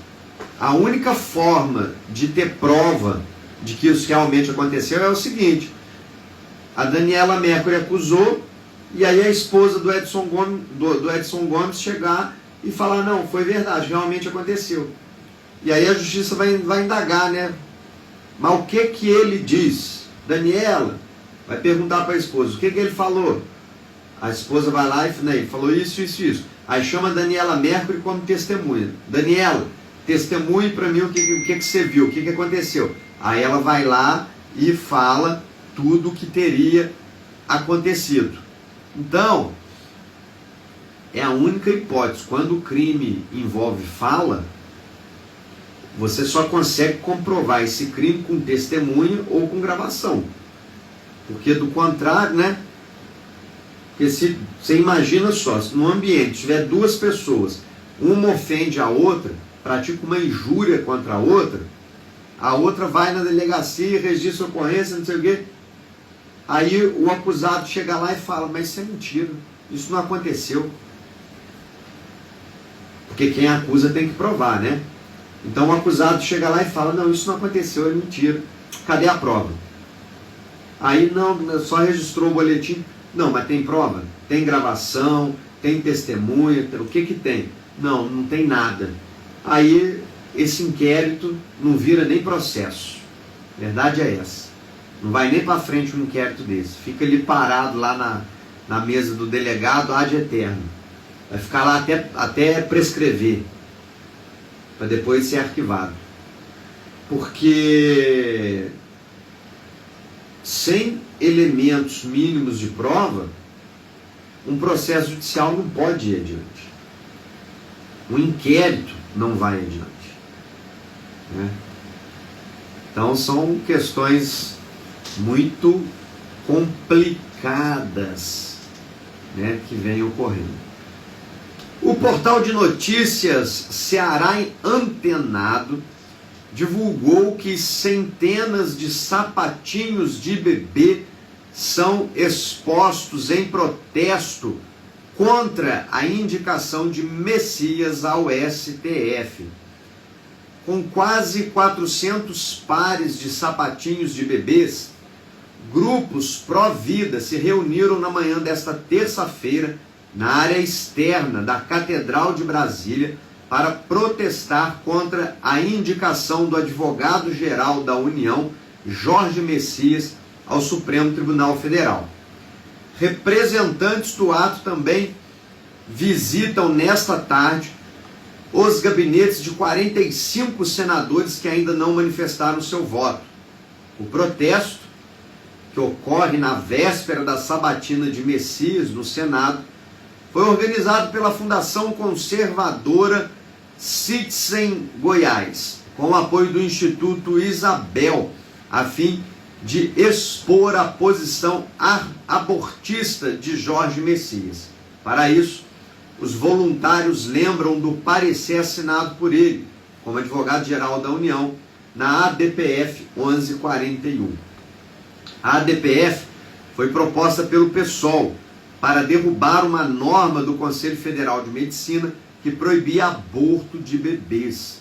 a única forma de ter prova de que isso realmente aconteceu é o seguinte: a Daniela Mercury acusou, e aí a esposa do Edson Gomes chegar e falar, não, foi verdade, realmente aconteceu. E aí a justiça vai indagar, né? Mas o que ele diz? Daniela vai perguntar para a esposa, o que ele falou? A esposa vai lá e fala, ele falou isso, isso, isso. Aí chama a Daniela Mercury como testemunha. Daniela, testemunhe para mim o que você viu, o que aconteceu. Aí ela vai lá e fala tudo o que teria acontecido. Então, é a única hipótese. Quando o crime envolve fala, você só consegue comprovar esse crime com testemunha ou com gravação. Porque do contrário, né? Porque se você imagina só, se no ambiente tiver duas pessoas, uma ofende a outra, pratica uma injúria contra a outra vai na delegacia, registra a ocorrência, não sei o quê. Aí o acusado chega lá e fala, mas isso é mentira, isso não aconteceu. Porque quem acusa tem que provar, né? Então o acusado chega lá e fala, não, isso não aconteceu, é mentira. Cadê a prova? Aí não, só registrou o boletim. Não, mas tem prova? Tem gravação, tem testemunha, o que que tem? Não, não tem nada. Aí esse inquérito não vira nem processo. A verdade é essa. Não vai nem para frente um inquérito desse. Fica ali parado lá na mesa do delegado ad eterno. Vai ficar lá até prescrever, para depois ser arquivado. Porque sem elementos mínimos de prova, um processo judicial não pode ir adiante. Um inquérito não vai adiante. Né? Então são questões muito complicadas, né, que vêm ocorrendo. O portal de notícias Ceará Antenado divulgou que centenas de sapatinhos de bebê são expostos em protesto contra a indicação de Messias ao STF. Com quase 400 pares de sapatinhos de bebês, grupos pró-vida se reuniram na manhã desta terça-feira na área externa da Catedral de Brasília para protestar contra a indicação do advogado-geral da União, Jorge Messias, ao Supremo Tribunal Federal. Representantes do ato também visitam nesta tarde os gabinetes de 45 senadores que ainda não manifestaram seu voto. O protesto, que ocorre na véspera da sabatina de Messias no Senado, foi organizado pela Fundação Conservadora Citizen Goiás, com o apoio do Instituto Isabel, a fim de expor a posição abortista de Jorge Messias. Para isso, os voluntários lembram do parecer assinado por ele, como advogado-geral da União, na ADPF 1141. A ADPF foi proposta pelo PSOL para derrubar uma norma do Conselho Federal de Medicina que proibia aborto de bebês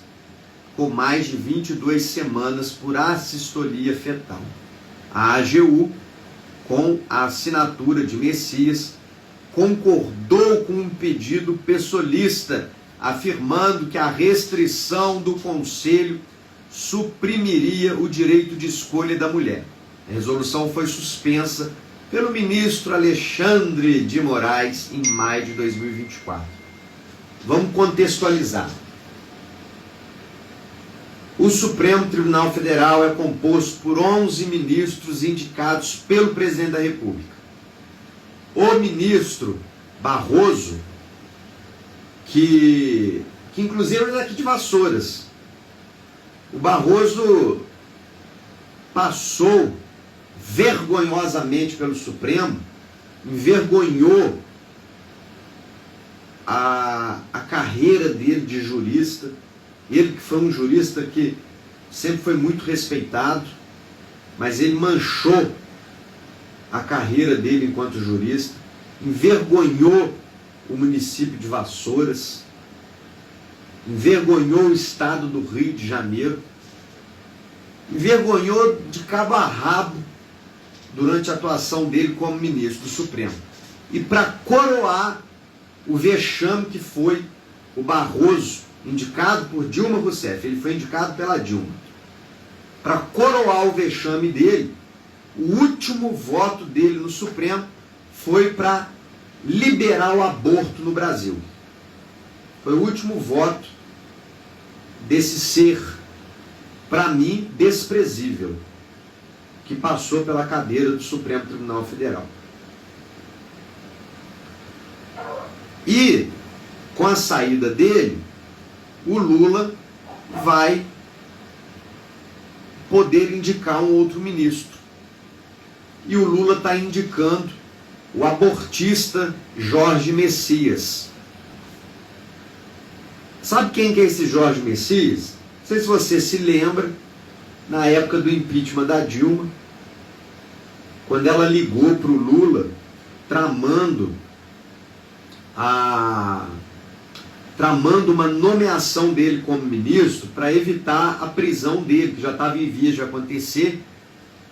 com mais de 22 semanas por assistolia fetal. A AGU, com a assinatura de Messias, concordou com um pedido pessoalista, afirmando que a restrição do Conselho suprimiria o direito de escolha da mulher. A resolução foi suspensa pelo ministro Alexandre de Moraes em maio de 2024. Vamos contextualizar. O Supremo Tribunal Federal é composto por 11 ministros indicados pelo presidente da República. O ministro Barroso, que inclusive é daqui de Vassouras, o Barroso passou vergonhosamente pelo Supremo, envergonhou a carreira dele de jurista. Ele que foi um jurista que sempre foi muito respeitado, mas ele manchou a carreira dele enquanto jurista, envergonhou o município de Vassouras, envergonhou o estado do Rio de Janeiro, envergonhou de cabo a rabo durante a atuação dele como ministro do Supremo. E para coroar o vexame que foi o Barroso, indicado por Dilma Rousseff, ele foi indicado pela Dilma. Para coroar o vexame dele, o último voto dele no Supremo foi para liberar o aborto no Brasil. Foi o último voto desse ser, para mim, desprezível, que passou pela cadeira do Supremo Tribunal Federal. E, com a saída dele, o Lula vai poder indicar um outro ministro. E o Lula está indicando o abortista Jorge Messias. Sabe quem que é esse Jorge Messias? Não sei se você se lembra, na época do impeachment da Dilma, quando ela ligou para o Lula, tramando uma nomeação dele como ministro para evitar a prisão dele, que já estava em vias de acontecer,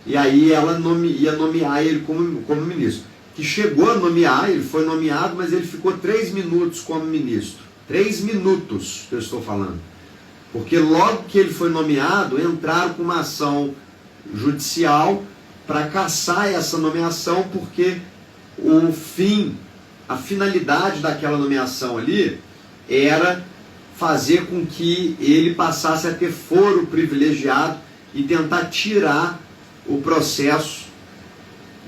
e aí ela ia nomear ele como ministro. Que chegou a nomear, ele foi nomeado, mas ele ficou 3 minutos como ministro. 3 minutos que eu estou falando. Porque logo que ele foi nomeado, entraram com uma ação judicial para cassar essa nomeação, porque a finalidade daquela nomeação ali era fazer com que ele passasse a ter foro privilegiado e tentar tirar o processo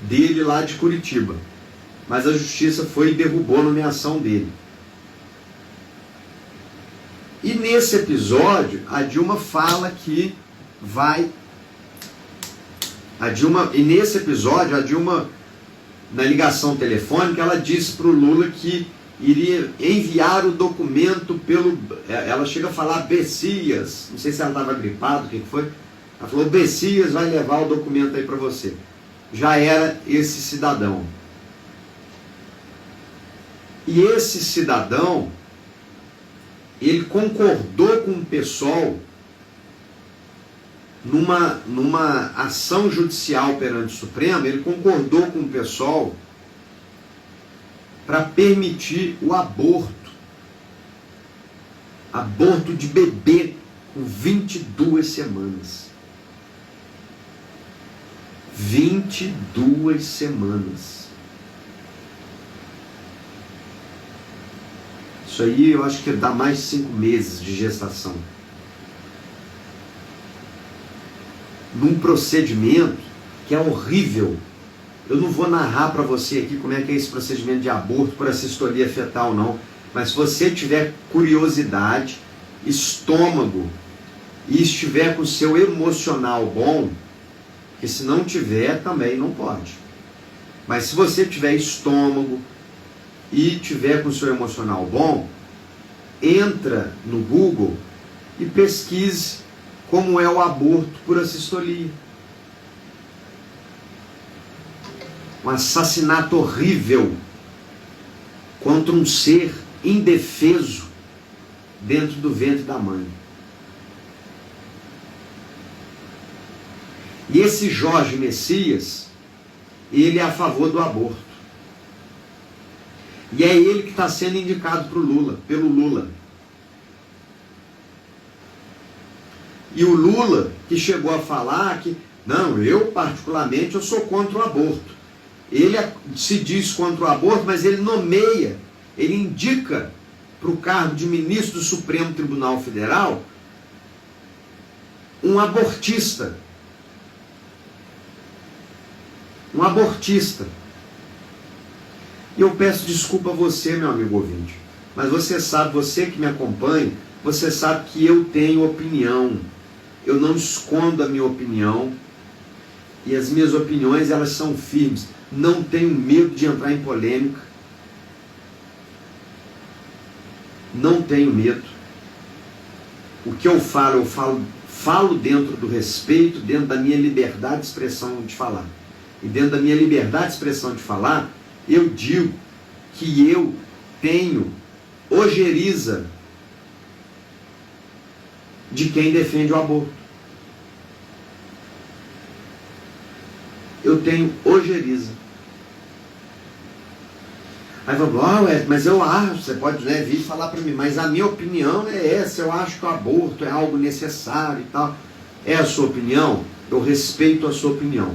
dele lá de Curitiba. Mas a justiça foi e derrubou a nomeação dele. E nesse episódio, a Dilma fala que vai... E nesse episódio, a Dilma, na ligação telefônica, ela disse para o Lula que iria enviar o documento pelo... Ela chega a falar Bessias, não sei se ela estava gripada, o que foi. Ela falou, Bessias vai levar o documento aí para você. Já era esse cidadão. E esse cidadão, ele concordou com o PSOL numa ação judicial perante o Supremo, ele concordou com o PSOL para permitir o aborto. Aborto de bebê com 22 semanas. 22 semanas. Isso aí eu acho que dá mais de 5 meses de gestação. Num procedimento que é horrível. Eu não vou narrar para você aqui como é que é esse procedimento de aborto por assistolia fetal, não. Mas se você tiver curiosidade, estômago, e estiver com o seu emocional bom, porque se não tiver, também não pode. Mas se você tiver estômago e tiver com o seu emocional bom, entra no Google e pesquise como é o aborto por assistolia. Um assassinato horrível contra um ser indefeso dentro do ventre da mãe. E esse Jorge Messias, ele é a favor do aborto. E é ele que está sendo indicado pelo Lula. E o Lula, que chegou a falar que, não, eu particularmente, eu sou contra o aborto. Ele se diz contra o aborto, mas ele nomeia, ele indica para o cargo de ministro do Supremo Tribunal Federal um abortista. Um abortista. E eu peço desculpa a você, meu amigo ouvinte, mas você sabe, você que me acompanha, você sabe que eu tenho opinião. Eu não escondo a minha opinião. E as minhas opiniões, elas são firmes. Não tenho medo de entrar em polêmica. Não tenho medo. O que eu falo dentro do respeito, dentro da minha liberdade de expressão de falar. E dentro da minha liberdade de expressão de falar, eu digo que eu tenho ojeriza de quem defende o aborto. Eu tenho ojeriza. Aí vamos, mas eu acho, você pode vir falar para mim, mas a minha opinião é essa, eu acho que o aborto é algo necessário e tal. É a sua opinião? Eu respeito a sua opinião.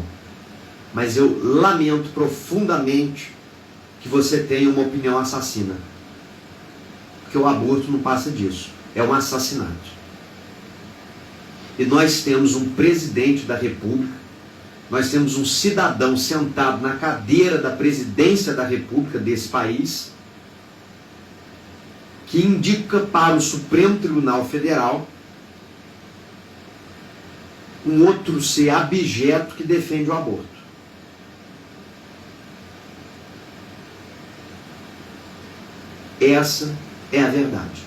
Mas eu lamento profundamente que você tenha uma opinião assassina. Porque o aborto não passa disso. É um assassinato. E nós temos um presidente da República, Nós temos um cidadão sentado na cadeira da presidência da República desse país, que indica para o Supremo Tribunal Federal um outro ser abjeto que defende o aborto. Essa é a verdade.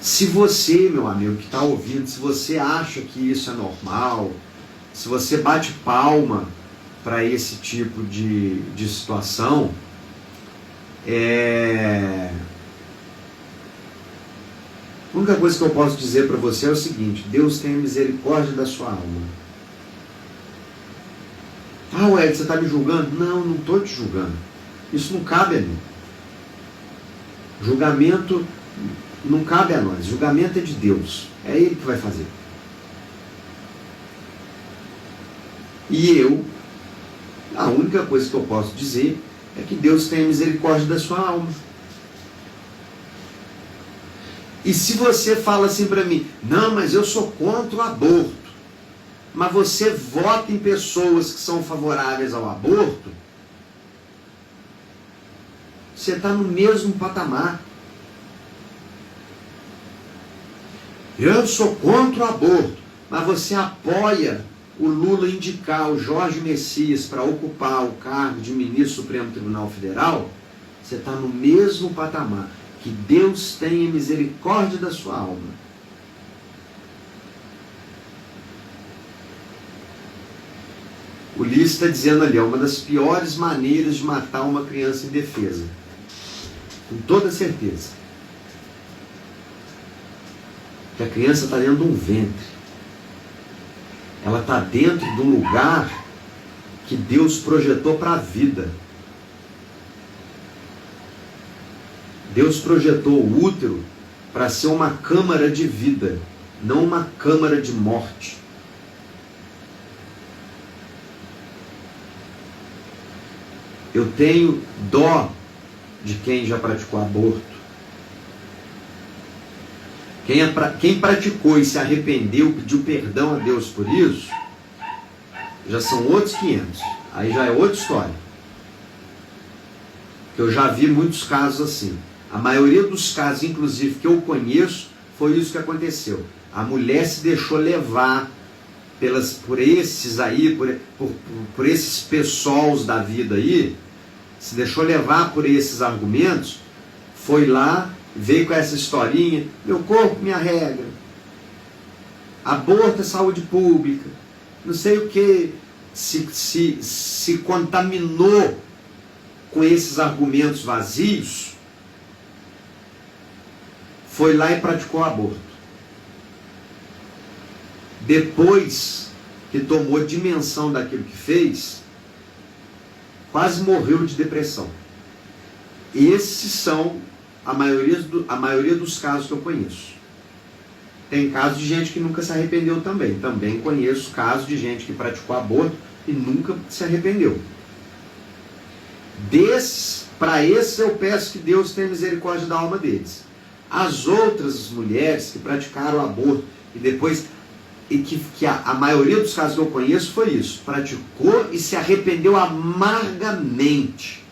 Se você, meu amigo que está ouvindo, se você acha que isso é normal, se você bate palma para esse tipo de situação, a única coisa que eu posso dizer para você é o seguinte: Deus tenha misericórdia da sua alma. Ah, Ed, você está me julgando? Não, não estou te julgando. Isso não cabe a mim. Julgamento não cabe a nós. Julgamento é de Deus. É Ele que vai fazer. E a única coisa que eu posso dizer é que Deus tenha misericórdia da sua alma. E se você fala assim para mim: não, mas eu sou contra o aborto, mas você vota em pessoas que são favoráveis ao aborto, você está no mesmo patamar. Eu sou contra o aborto, mas você apoia o Lula indicar o Jorge Messias para ocupar o cargo de ministro do Supremo Tribunal Federal, você está no mesmo patamar. Que Deus tenha misericórdia da sua alma. O Ulisses está dizendo ali, é uma das piores maneiras de matar uma criança indefesa. Com toda certeza. Que a criança está dentro de um ventre. Ela está dentro de um lugar que Deus projetou para a vida. Deus projetou o útero para ser uma câmara de vida, não uma câmara de morte. Eu tenho dó de quem já praticou aborto. Quem praticou e se arrependeu, pediu perdão a Deus por isso, já são outros 500. Aí já é outra história. Eu já vi muitos casos assim. A maioria dos casos, inclusive, que eu conheço, foi isso que aconteceu. A mulher se deixou levar por esses aí, por esses pessoals da vida aí, se deixou levar por esses argumentos, foi lá, veio com essa historinha: meu corpo, minha regra, aborto é saúde pública, não sei o que, se contaminou com esses argumentos vazios, foi lá e praticou aborto. Depois que tomou dimensão daquilo que fez, quase morreu de depressão. Esses são a maioria dos casos que eu conheço. Tem casos de gente que nunca se arrependeu também. Também conheço casos de gente que praticou aborto e nunca se arrependeu. Para esses eu peço que Deus tenha misericórdia da alma deles. As outras mulheres que praticaram aborto e depois, a maioria dos casos que eu conheço foi isso: praticou e se arrependeu amargamente.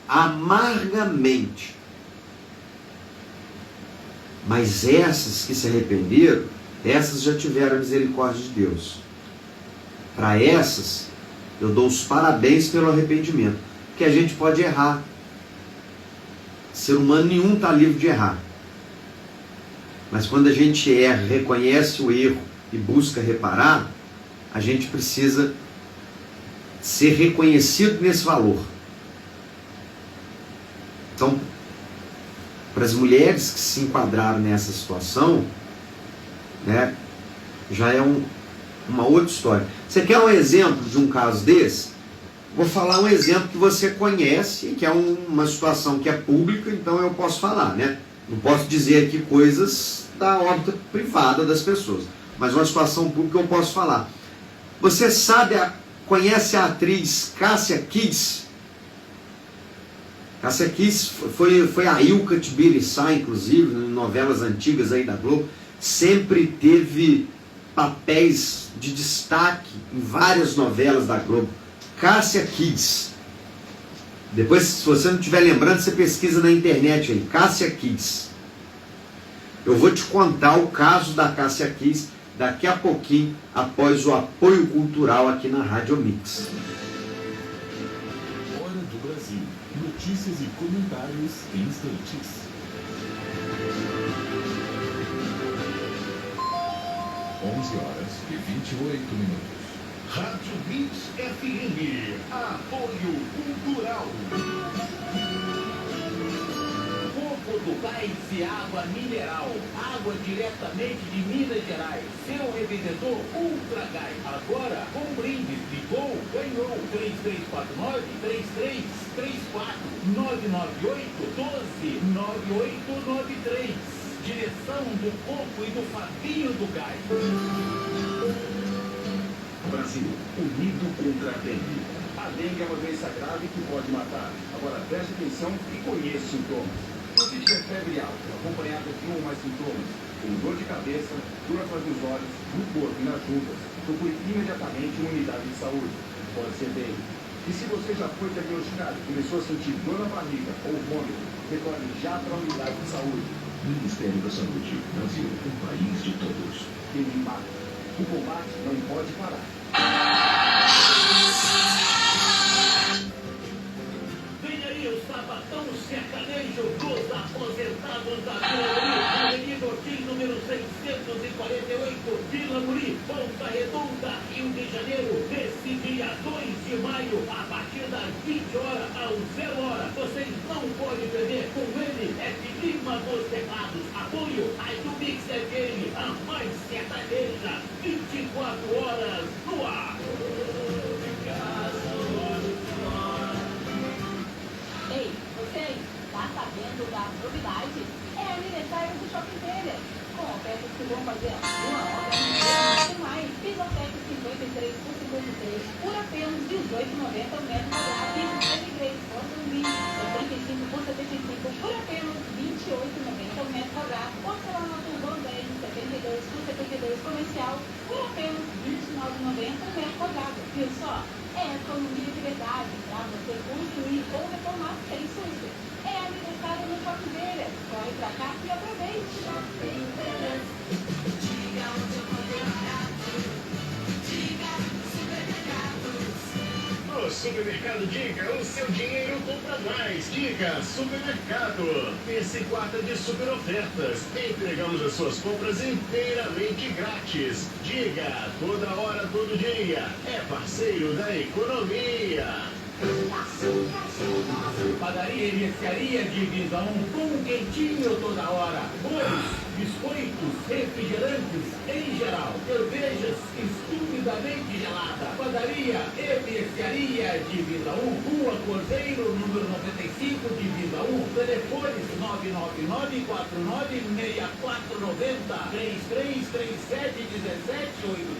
Amargamente. Mas essas que se arrependeram, essas já tiveram a misericórdia de Deus. Para essas, eu dou os parabéns pelo arrependimento. Porque a gente pode errar. Ser humano nenhum está livre de errar. Mas quando a gente erra, reconhece o erro e busca reparar, a gente precisa ser reconhecido nesse valor. Então, para as mulheres que se enquadraram nessa situação, né, já é uma outra história. Você quer um exemplo de um caso desse? Vou falar um exemplo que você conhece, que é uma situação que é pública, então eu posso falar, né? Não posso dizer aqui coisas da órbita privada das pessoas, mas uma situação pública eu posso falar. Você conhece a atriz Cássia Kiss? Cássia Kiss foi a Ilka Tibiriçá, inclusive, em novelas antigas aí da Globo. sempre teve papéis de destaque em várias novelas da Globo. Cássia Kiss. Depois, se você não estiver lembrando, você pesquisa na internet aí, Cássia Kiss. Eu vou te contar o caso da Cássia Kiss daqui a pouquinho, após o apoio cultural aqui na Rádio Mix. Hora do Brasil. Notícias e comentários em instantes. 11h28. Rádio Mix FM, apoio cultural. Pouco do Gás e água mineral. Água diretamente de Minas Gerais. Seu revendedor Ultra Gás. Agora com brinde. Ligou, ganhou. 3349-3334. 998-12-9893. Direção do Coco e do Fabinho do Gás. Brasil, unido contra a dengue. A dengue é uma doença grave que pode matar. Agora preste atenção e conheça os sintomas. Se você tiver febre alta, acompanhada de um ou mais sintomas, como dor de cabeça, dor atrás dos olhos, no corpo e nas juntas, procure imediatamente uma unidade de saúde. Pode ser dengue. E se você já foi diagnosticado e começou a sentir dor na barriga ou vômito, retorne já para a unidade de saúde. Ministério da Saúde. Brasil, um país de todos. Dengue mata. O combate não pode parar. Vem aí o Sabadão Sertanejo dos Aposentados da Vila Muri, Avenida Ortiz, número 648, Vila Muri, Volta Redonda, Rio de Janeiro, nesse dia 2 de maio, a partir das 20 horas ao 0h. Vocês não podem perder. Com ele é Lima dos Teclados. Apoio Rádio Mix FM, a mais sertaneja, 24 horas no ar. Ei, vocês, tá sabendo da novidade? É aniversário do Shopping Telha. Com ofertas que vão fazer a sua obra muito mais. Pisotex 53 por 53 por apenas R$18,90 o metro quadrado. E 73 por 75 por 75 por apenas R$28,90 o metro quadrado. Porcelanato Bondez 72 por 72 comercial por apenas R$29,90 o metro quadrado. Viu só? É economia de verdade para você construir ou reformar sem susto. É aniversário no Shopping Telha. Corre pra cá e aproveite. Shopping Telha. Diga onde eu comprei barato. Diga Supermercados. No Supermercado Dica, o seu dinheiro compra mais. Dica Supermercado. Terça e quarta de super ofertas. Entregamos as suas compras inteiramente grátis. Diga, toda hora, todo dia. É parceiro da economia. Padaria e mercearia Divisa 1, pão quentinho toda hora. Bolos, biscoitos, refrigerantes em geral. Cervejas estupidamente gelada. Padaria e mercearia Divisa 1, Rua Cordeiro, número 95, Divisa 1. Telefones 999-496490,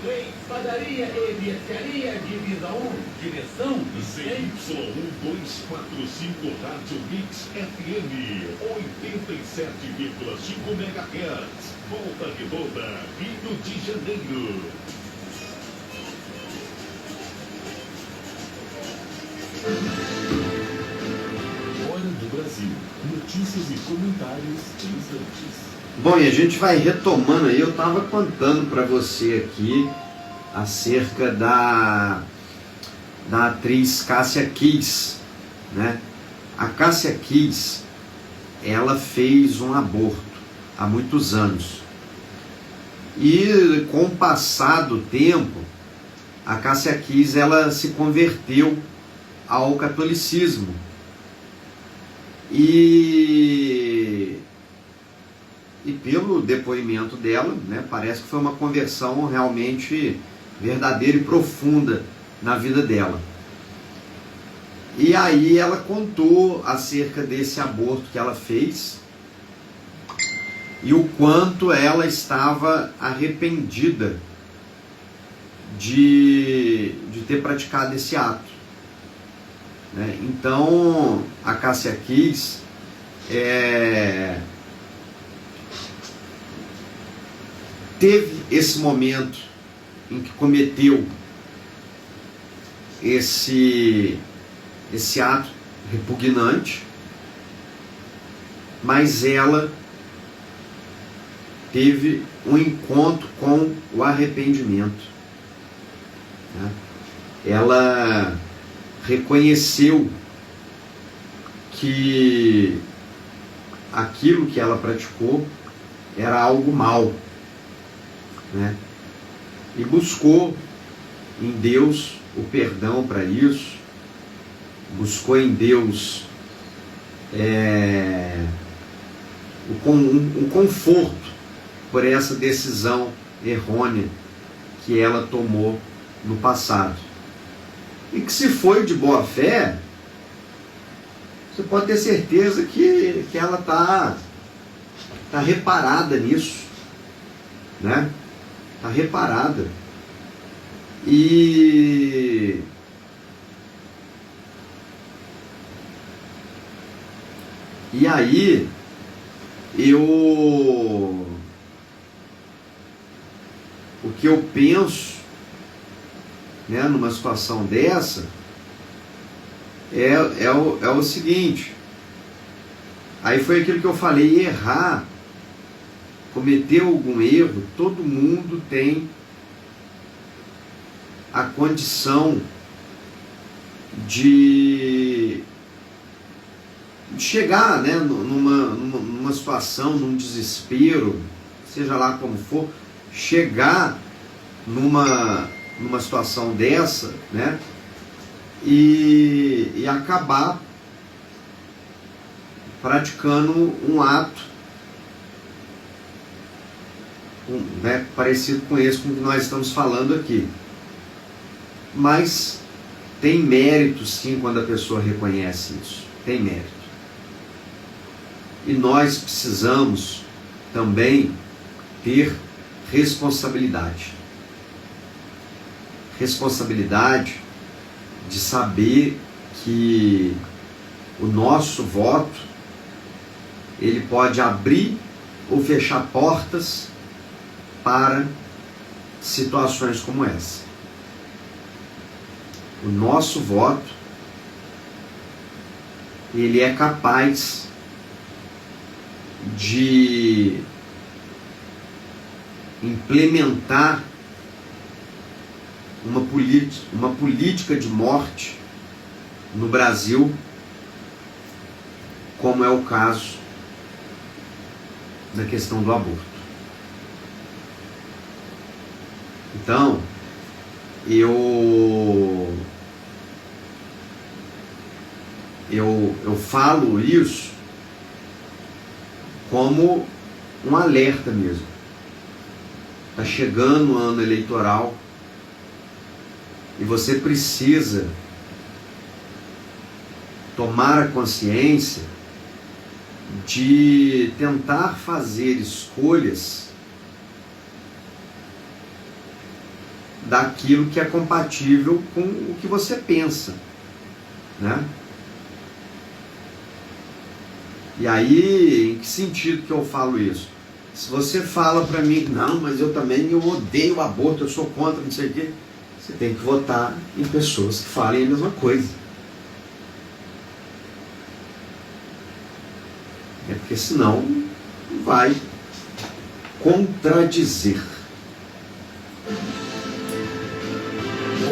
3337-1783. Padaria e mercearia Divisa 1. Direção ZY1245 Rádio Mix FM 87,5 MHz. Volta Redonda, Rio de Janeiro. Hora do Brasil. Notícias e comentários em instantes. Bom, e a gente vai retomando aí. Eu estava contando para você aqui acerca da atriz Cássia Kiss, né? A Cássia Kiss, ela fez um aborto há muitos anos. E com o passar do tempo, a Cássia Kiss, ela se converteu ao catolicismo. E pelo depoimento dela, né, parece que foi uma conversão realmente verdadeira e profunda na vida dela. E aí ela contou acerca desse aborto que ela fez e o quanto ela estava arrependida de ter praticado esse ato, né? Então a Cássia Kiss teve esse momento em que cometeu esse ato repugnante, mas ela teve um encontro com o arrependimento, né? Ela reconheceu que aquilo que ela praticou era algo mal, né? E buscou em Deus o perdão para isso, buscou em Deus um conforto por essa decisão errônea que ela tomou no passado. E que, se foi de boa fé, você pode ter certeza que ela tá reparada nisso, né? Tá reparada. E aí o que eu penso, né, numa situação dessa é o seguinte. Aí foi aquilo que eu falei: errar, cometer algum erro, todo mundo tem a condição de chegar, né, numa situação, num desespero, seja lá como for, chegar numa situação dessa, né, e acabar praticando um ato né, parecido com esse com que nós estamos falando aqui. Mas tem mérito, sim, quando a pessoa reconhece isso. Tem mérito. E nós precisamos também ter responsabilidade. Responsabilidade de saber que o nosso voto, ele pode abrir ou fechar portas para situações como essa. O nosso voto, ele é capaz de implementar uma política de morte no Brasil, como é o caso da questão do aborto. Então, eu falo isso como um alerta mesmo. Está chegando o ano eleitoral e você precisa tomar a consciência de tentar fazer escolhas daquilo que é compatível com o que você pensa, né? E aí, em que sentido que eu falo isso? Se você fala para mim, não, mas eu odeio o aborto, eu sou contra, não sei o quê, você tem que votar em pessoas que falem a mesma coisa. É porque senão vai contradizer.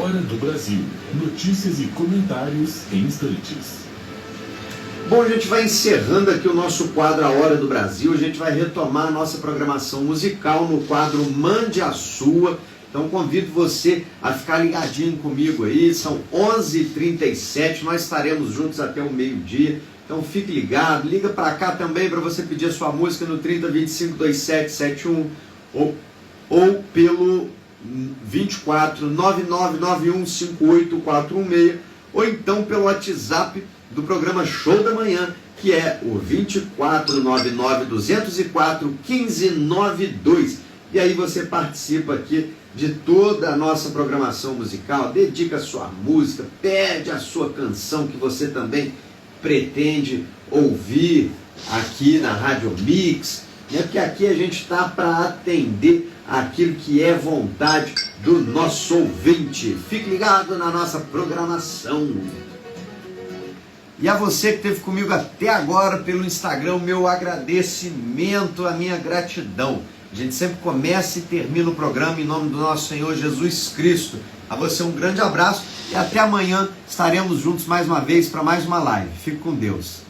Hora do Brasil. Notícias e comentários em instantes. Bom, a gente vai encerrando aqui o nosso quadro A Hora do Brasil. A gente vai retomar a nossa programação musical no quadro Mande a Sua. Então convido você a ficar ligadinho comigo aí. São 11h37, nós estaremos juntos até o meio-dia. Então fique ligado, liga para cá também para você pedir a sua música no 30252771 ou pelo 24999158416 ou então pelo WhatsApp do programa Show da Manhã, que é o 24992041592. E aí você participa aqui de toda a nossa programação musical, dedica a sua música, pede a sua canção que você também pretende ouvir aqui na Rádio Mix, né? Porque aqui a gente está para atender aquilo que é vontade do nosso ouvinte. Fique ligado na nossa programação. E a você que esteve comigo até agora pelo Instagram, meu agradecimento, a minha gratidão. A gente sempre começa e termina o programa em nome do nosso Senhor Jesus Cristo. A você um grande abraço e até amanhã estaremos juntos mais uma vez para mais uma live. Fique com Deus.